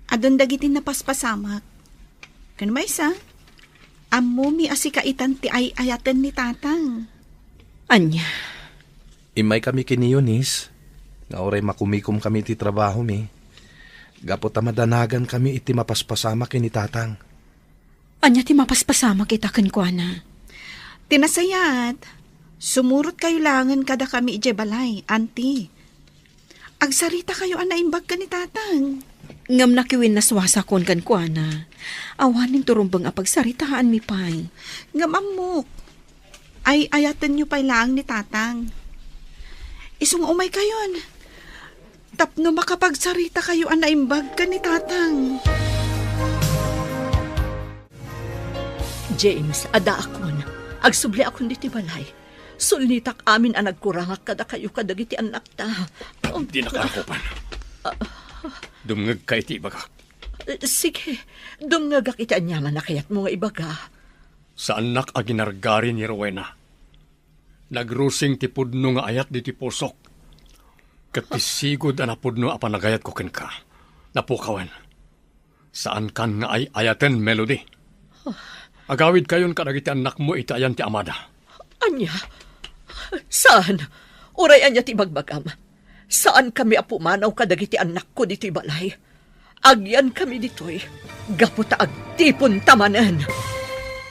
[SPEAKER 7] Adon dagitin na paspasamak. Kan may isa, amo mi asikaitan ti ay ayatan ni tatang.
[SPEAKER 5] Anya.
[SPEAKER 3] Imay kami kiniyunis, nga oray makumikom kami ti trabaho mi. Gapot madanagan kami iti mapaspasamak ni tatang.
[SPEAKER 5] Anya ti mapaspasama kita kenkwana.
[SPEAKER 7] Tinasayat, sumurot kayo langan kada kami ije balay, auntie. Agsarita kayo anaimbag ka ni tatang. Ngam nakiwin naswasakon kan kuana. Awanin turumbang apagsaritaan mi pay. Ngam amok. Ay ayatan nyo pay lang ni tatang. Isung umay kayon. Tapno makapagsarita kayo ang naimbag ka ni tatang.
[SPEAKER 5] James, ada akon. Agsubli akon diti balay. Sulnitak amin ang nagkurangak kada kayo kadagiti anak ta.
[SPEAKER 4] Di nakarakupan. Dumngag ka iti ibaga.
[SPEAKER 5] Sige, dumngagak iti anyaman na kayat mo nga ibaga.
[SPEAKER 4] Sa anak a ginargari ni Rowena. Nagrusing ti pudno nga ayat di ti pusok. Katisigod na pudno a panagayat ko ken ka. Napukawan. Saan kan nga ay ayaten, Melody? Agawid kayon kadagiti anak mo iti ayan ti amada.
[SPEAKER 5] Anya? Saan? Uray anya ti bagbagam. Saan kami apumanaw kadagiti anak ko dito'y balay? Agyan kami dito'y. Gaputa agtipon tamanan.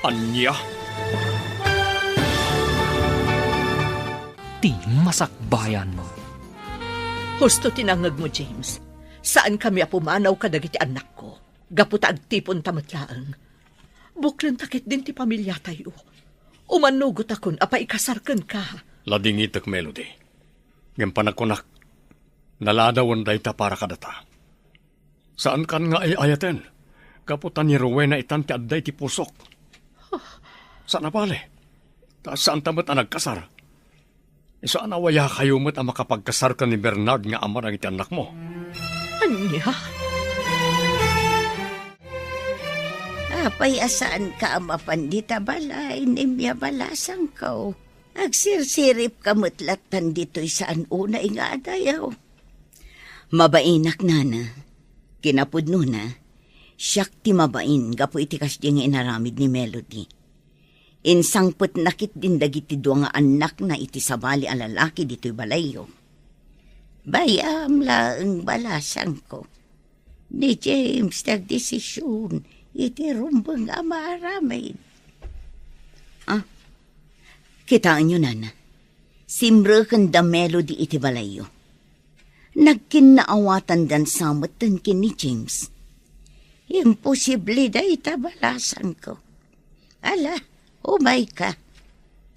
[SPEAKER 4] Anya?
[SPEAKER 2] Ti masakbayan mo.
[SPEAKER 5] Husto tinangag mo, James. Saan kami apumanaw kadagiti anak ko? Gaputa agtipon tamatlaang. Buklan takit din ti pamilya tayo. Umanugot akon, apa ikasarkan ka.
[SPEAKER 4] Ladingitek, Melody. Ngayon panakunak, naladawan day ta para kadata. Saan kan nga ay ayaten? Kaputan ni Rowena itan ti adday ti pusok. Saan na pali? Saan tamat ang nagkasar? Saan awaya kayo mo't ang makapagkasar ka ni Bernard nga ama ng iti anak mo?
[SPEAKER 5] Anya?
[SPEAKER 6] Apay asaan ka amapandita balay, nimya balasang kao. Agsirsirip kamutlatan dito'y saan una nga adayaw. Mabainak nana, kinapudno na, siyak ti mabain, gapo itikas di nga inaramid ni Melody. Insangput nakit din dagiti dua nga anak na iti sabali ang lalaki dito'y balayo. Bayam laang balasang ko. Ni James nagdesisyon, iti rumbang amaramid. Kitaan nyo, nana. Simrekan da Melody iti balayo. Nagkinaawatan dan samatan kin ni James. Imposible da itabalasan ko. Ala, umay ka.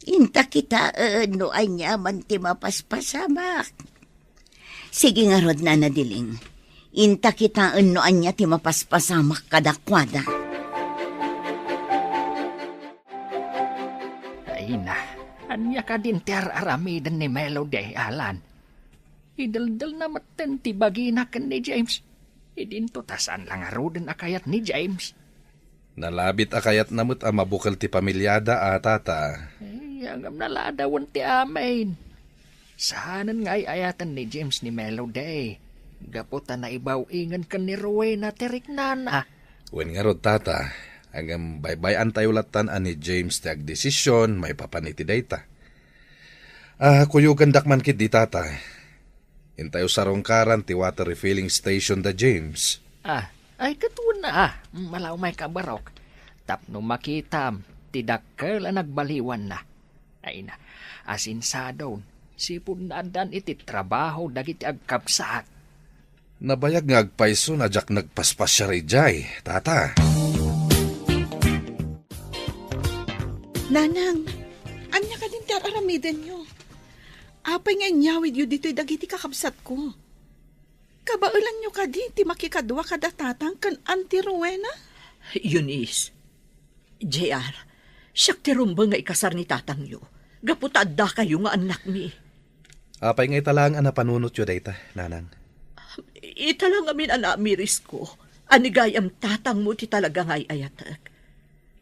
[SPEAKER 6] Inta kita no ay nyaman ti mapaspasamak. Sige nga rod, nana Diling. Inta kita no anya ti mapaspasamak kadakwada.
[SPEAKER 2] Ay na, anya ka din ti aramidan ni Melody alan. Idaldal na maten ti baginakan ni James. Idinto tasan lang arudan akayat ni James.
[SPEAKER 3] Nalabit akayat namut ang mabukal ti pamilyada tata.
[SPEAKER 2] Ay, angam naladawan ti amin. Saanan nga ayatan ni James ni Melody. Gaputa na ibaw-ingan ka ni Rowena terik nana.
[SPEAKER 3] Wen nga rod tata, agam baybayan tayo latan ani James ti agdesisyon, may papaniti dayta. Kuyugan dakman kit di tata. Intayo sarongkaran ti water refilling station da James.
[SPEAKER 2] Ay katuon na malaw may kabarok. Tapno makitam, ti dakkel ang nagbaliwan na. Ay na, asinsadon, sipod na adan iti trabaho dagiti agkapsaat.
[SPEAKER 3] Nabayag nga agpaiso na jak nagpaspas siya rijay, tata.
[SPEAKER 7] Nanang, anya ka din ti aramidan nyo. Apay nga nyawid yu dito'y dagiti kakabsat ko. Kabaulan nyo ka di, ti makikadwa kada tatang kan Auntie Rowena?
[SPEAKER 5] Eunice, JR, siyak ti rumbang nga ikasar ni tatang yu. Gaputadda kayo nga anak mi.
[SPEAKER 3] Apay nga italang ang napanunot yu dayta, nanang.
[SPEAKER 5] Italang amin anak miris ko. Anigayam tatang mo ti talaga ngay ayatak.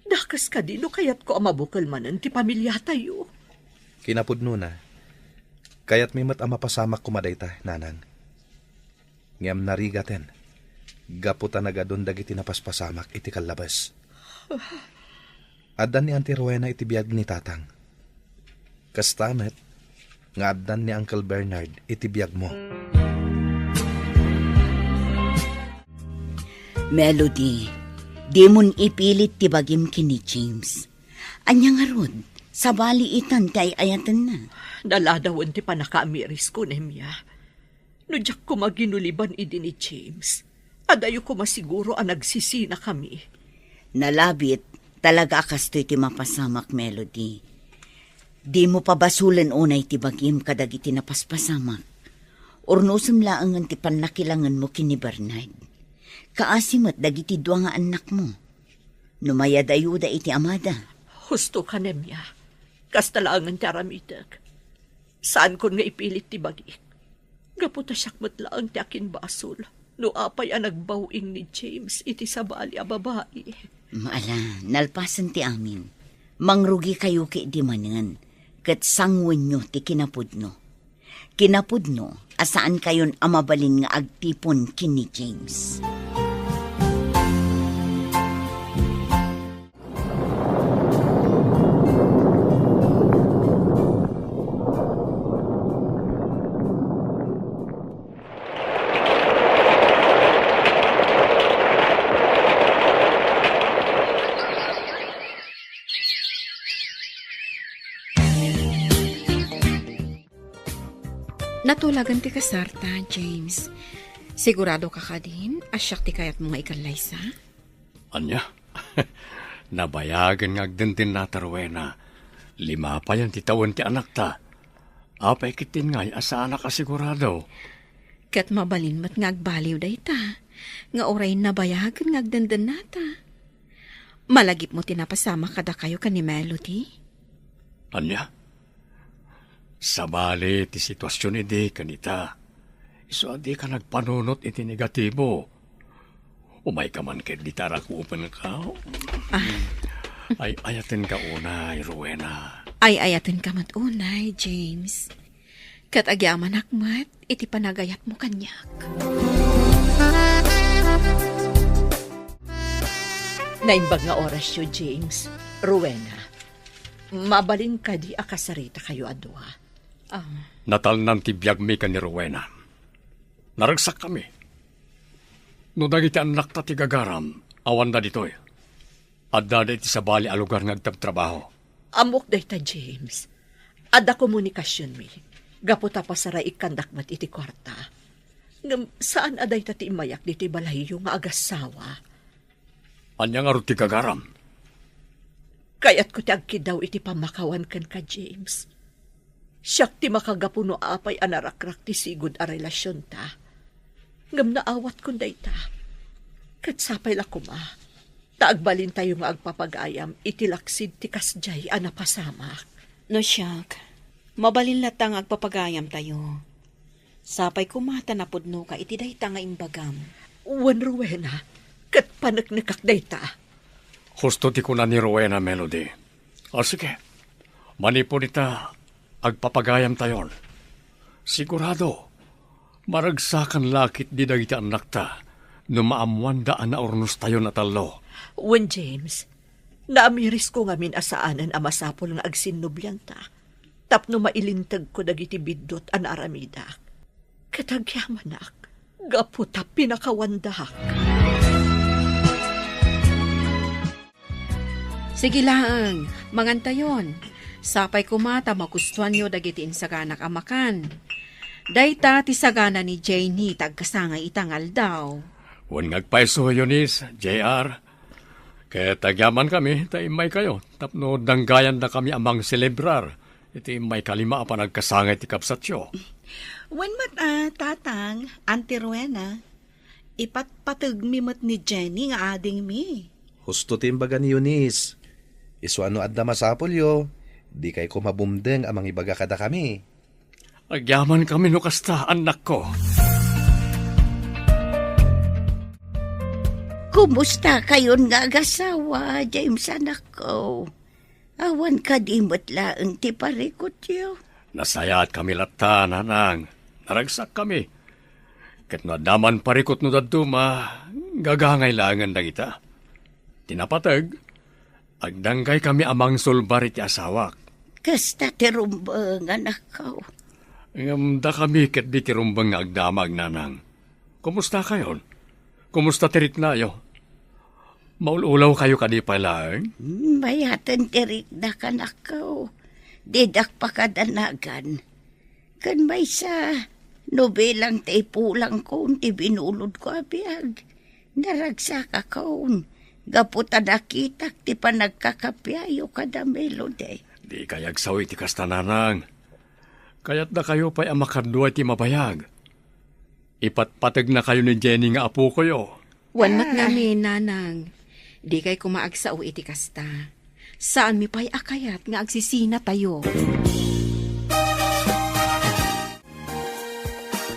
[SPEAKER 5] Dakas ka di no kayat ko amabukal manan ti pamilya tayo.
[SPEAKER 3] Kinapudno na. Kayat may mat ang mapasamak kumadayta, nanang. Ngam narigaten. Gaputa nagadon dagiti napaspasamak iti kalabas. Adan ni Auntie Rowena iti biyag ni tatang. Kastamet, nga adan ni Uncle Bernard iti biyag mo.
[SPEAKER 6] Melody, di mon ipilit ti bagim kini James. Anya nga rod, sabali itan tay ayatan na.
[SPEAKER 5] Naladawan ti panakaamiris ko, Nemya. No jak ko maginuliban idi ni James. Adayo ko masiguro ang nagsisina kami.
[SPEAKER 6] Nalabit, talaga kastoy ti mapasamak, Melody. Di mo pa basulan unay ti bagim kadag iti napaspasamak. Ornusam laang ti panakilangan mo kini Bernard. Kaasimat dagiti dua nga anak mo. Numayad ayuda iti amada.
[SPEAKER 5] Husto ka, Nemya. Kastalaangan ti aramidag. Saan kon nga ipilit ti bagi? Gaputa siyakmat laang ti akin basol. No apay ang nagbawing ni James iti sabali a babae.
[SPEAKER 6] Maala, nalpasan ti amin. Mangrugi kayo ki di maningan. Kat sangwen nyo ti kinapudno. Kinapudno, asaan kayon amabalin nga agtipon kini James.
[SPEAKER 7] Natulagan ti kasarta, James. Sigurado ka ka din, asyak ti kayat mga ikalaysa?
[SPEAKER 4] Anya? Nabayagan nga agdintin na Rowena. 5 pa yan ti taon ti anak ta. Apay kitin ngay asa anak asigurado.
[SPEAKER 7] Kat mabalin mat nga agbaliw day ta. Nga oray nabayagan nga agdandan nata. Malagip mo tinapasama kada kayo ka ni Melody?
[SPEAKER 4] Anya? Sabali ti sitwasyon iti kanita. Iso adi ka nagpanunot iti negatibo. Umay ka man kaya di tarakupan ka. Ay ayatin ka unay, Rowena.
[SPEAKER 7] Ay ayatin ka mat unay, James. Kat agyaman akmat, iti panagayat mo kanyak.
[SPEAKER 5] Naimbag nga oras yun, James. Rowena, mabalin ka di akasarita kayo adwa.
[SPEAKER 4] Natalnan ti biyag mi ka ni Rowena. Naragsak kami. No dagiti anak ta ti gagaram, awan da ditoy. Adda da iti sabali a lugar nga agtabtrabaho.
[SPEAKER 5] Amok day ta, James. Adda komunikasyon mi. Gaputa pa saray ikandakmat iti kwarta. Ngam saan aday ta ti imayak diti balahiyo nga agasawa?
[SPEAKER 4] Anya nga ro ti gagaram.
[SPEAKER 5] Kayat ko ti agkidaw iti pamakawan kan ka, James. Siyak ti makagapuno apay anarakrak ti sigud a relasyon ta. Ngam naawat kun day ta. Kat sapay lakuma. Taagbalin tayo nga agpapagayam itilaksid ti kasjay a napasamak.
[SPEAKER 7] No siyak, mabalin latang agpapagayam tayo. Sapay kumata na pudno ka iti day ta nga imbagam.
[SPEAKER 5] Wan, Rowena, kat panaknakak day ta.
[SPEAKER 4] Husto ti kuna ni Rowena, Melody. O sige, manipon ita agpapagayam tayon. Sigurado, maragsakan lakit di dagiti anak ta no maamuan daan na ornos tayo na talo.
[SPEAKER 5] Wan, James, naamiris ko ngamin asaanan a masapol nga agsinubyan ta. Tapno mailintag ko dagiti bidot an aramidak. Katagyamanak, gaputa pinakawandak.
[SPEAKER 7] Sige lang, mangantayon. Sapay kumata magustuhan nyo dagiti insaganak amakan. Dayta ti sagana ni Janie tagkasangay itangal daw.
[SPEAKER 4] Wan ngagpaiso yunis, JR. Kaya tagyaman kami, taimay kayo. Tapno danggayan na kami amang celebrar. Iti may kalima pa nagkasangay ti kapsatyo.
[SPEAKER 7] Wan mat tatang, Auntie Rowena. Ipatpatag mi mat ni Jenny nga ading mi.
[SPEAKER 3] Husto timbaga ni Eunice. Isu ano adda masapol yo. Di kay kumabumdeng amang ibaga kada kami.
[SPEAKER 4] Agyaman kami no kasta, anak ko.
[SPEAKER 6] Kumusta kayon nga agasawa, James, anak ko? Awan ka di matlaang ti parikot yo.
[SPEAKER 4] Nasayat kami lata, nanang. Naragsak kami. Kat nadaman parikot no daduma, gagangay langan na kita. Tinapatag, agdanggay kami amang sulbar iti asawak.
[SPEAKER 6] Kasta ti rumbang, anak ko.
[SPEAKER 4] Da kami kat di ti rumbang nga agdamag, nanang. Kumusta kayon? Kumusta tirik na yo? Maululaw kayo kadi pala, eh?
[SPEAKER 6] Mayatan tirik na kanak ko. Didak pa kadanagan. Kan may sa nobelang tay pulang ko ti binulod ko abiyag. Naragsak akaon. Gaputa nakitak ti pa nagkakapyayo kada Melody.
[SPEAKER 4] Di kayag sawi ti kasta nanang. Kaya't na kayo pa'y amakadwa ti mabayag. Ipatpatag na kayo ni Jenny nga apo ko yo.
[SPEAKER 7] Wanmat namin, nanang. Di kay kumaagsaw iti kasta. Saan mi pa'y akayat nga agsisina tayo?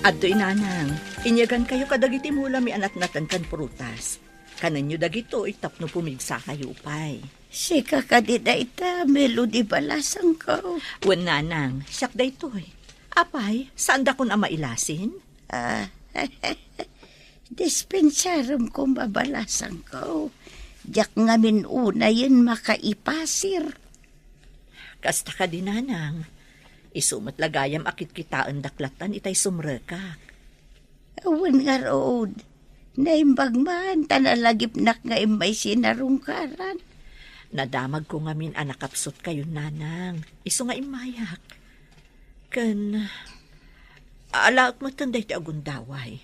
[SPEAKER 5] Adto'y nanang, inyagan kayo kadagiti mula mi anat-natan kan prutas. Kanan nyo dagito itapno pumigsa kayo pay.
[SPEAKER 6] Sika ka di da ita, Melody balasang ko.
[SPEAKER 5] Wan nanang, siyak da ito'y. Apay, saan da kun ama ilasin?
[SPEAKER 6] Dispensarum ko mabalasang ko. Diyak ngamin una yun makaipasir.
[SPEAKER 5] Kasta ka din nanang. Isumat lagayam akit kitaan daklatan itay sumrekak.
[SPEAKER 6] Awan nga rood. Naimbag man, tanalagip nak nga imay sinarungkaran.
[SPEAKER 5] Nadamag ko ngamin anakapsot kayo nanang. Iso nga imayak. Ken, alaak matanday ti agundaway.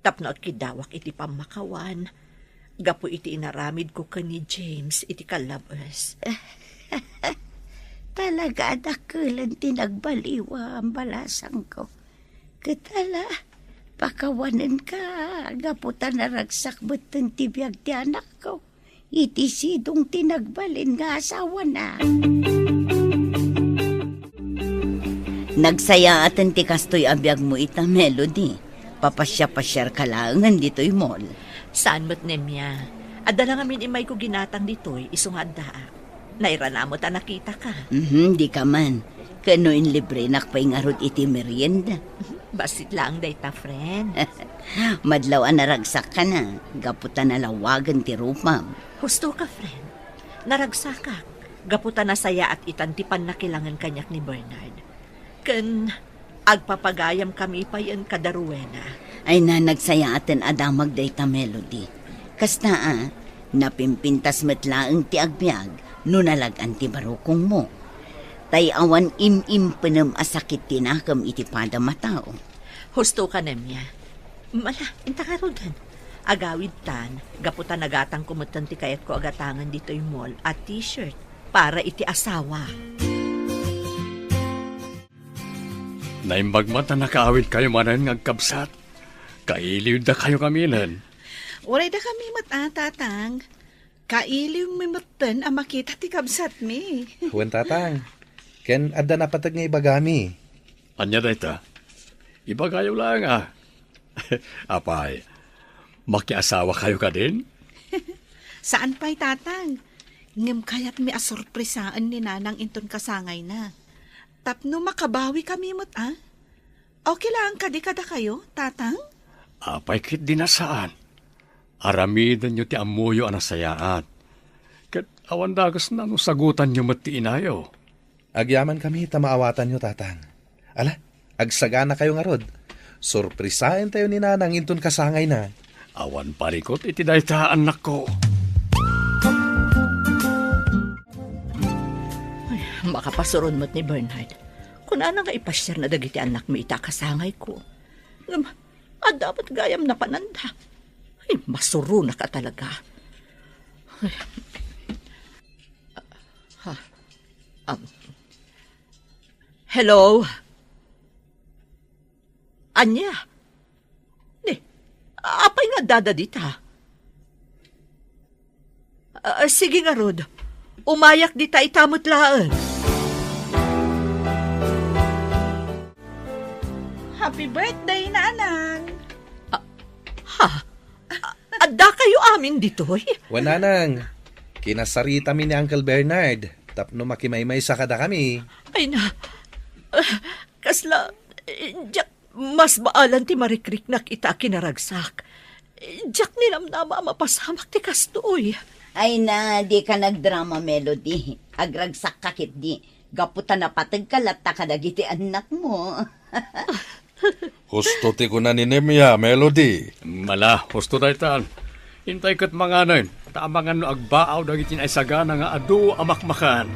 [SPEAKER 5] Tapno at kidawak iti pamakawan. Gapo iti inaramid ko ka ni James iti kalabas.
[SPEAKER 6] Talaga adakulan tinagbaliwa ang balasang ko. Katala, pakawanan ka. Gaputan na ragsak batang tibiyag ti anak ko. Iti sidong tinagbalin nga asawa na. Nagsaya atan ti kastoy abiyag mo ita, Melody. Papasya-pasyar ka lang dito'y mall.
[SPEAKER 5] Saan mo't nemya? Adala ngamin imay ko ginatang dito'y isungada. Nairana mo ta nakita ka.
[SPEAKER 6] Di ka man. Kanoin libre nakpay nga rod iti merienda.
[SPEAKER 5] Basit lang day ta, friend.
[SPEAKER 6] Madlaw naragsak ka na. Gaputan na lawagan ti rupam.
[SPEAKER 5] Husto ka, friend. Naragsak ka. Gaputan na saya at itantipan na kilangan kanyak ni Bernard. Ken, agpapagayam kami pa yan kadaruwena.
[SPEAKER 6] Ay na nagsaya atin adamag day ta, Melody. Kasta napimpintas metlaang ti agbyag. No nalagan ti barukong mo. Tay awan im-im penem asakit tinakam iti pada matao.
[SPEAKER 5] Husto ka nemya. Mala, intakarodan. Agawid tan, gaputan nagatang kumutan ti kayat ko agatangan dito yung mall at t-shirt para iti asawa.
[SPEAKER 4] Naimbag man ta nakaawid kayo manan ngagkabsat. Kailiw da kayo kaminan.
[SPEAKER 7] Waray da kami matatatang. Kailiw may matan ang makita ti kabsat mi.
[SPEAKER 3] Huwag tatang. Ken, adda na patag nga ibagami.
[SPEAKER 4] Anya da ita? Ibagayo lang Apay, makiasawa kayo ka din?
[SPEAKER 7] Saan pa'y tatang? Ngem kayat mi asorpresaan ni nanang inton kasangay na. Tapno makabawi kami mo't Okay lang kadikada kayo, tatang?
[SPEAKER 4] Apay kit dinasaan. Aramidan nyo ti amuyo anasayaan. Kat awan dagas na no sagutan nyo mati inayo.
[SPEAKER 3] Agyaman kami, tamaawatan nyo, tatang. Ala, agsagana kayo nga rod. Surprisahin tayo ni nanang inton kasangay na.
[SPEAKER 4] Awan parikot iti dayta anak ko.
[SPEAKER 5] Ay, makapasuron mo't ni Bernard. Kung ano nga ipasyar na dagiti anak mo itakasangay ko. Dapat gayam na pananda. Ay, masuro na ka talaga. Hello? Anya? Apay nga dada dita? Sige nga, Rod. Umayak dita itamot laan.
[SPEAKER 7] Happy birthday, nanang!
[SPEAKER 5] Adda kayo amin ditoy?
[SPEAKER 3] Wananang, kinasarita mi ni Uncle Bernard. Tapno makimaymay sa kada kami.
[SPEAKER 5] Ay na, kasla, Jack, mas baalan ti marikrik na kita kinaragsak. Jack nilamnama mapasamak ti kastoy.
[SPEAKER 6] Ay na, di ka nagdrama, Melody. Agragsak kakit di. Gaputan na patag kalata ka dagiti anak mo.
[SPEAKER 1] Husto ti ko na ni Nemya, Melody.
[SPEAKER 4] Mala, husto daytan. Hintay kat mga nan. Tamangan no agbaaw dagiti ay sagana nga adu amakmakan.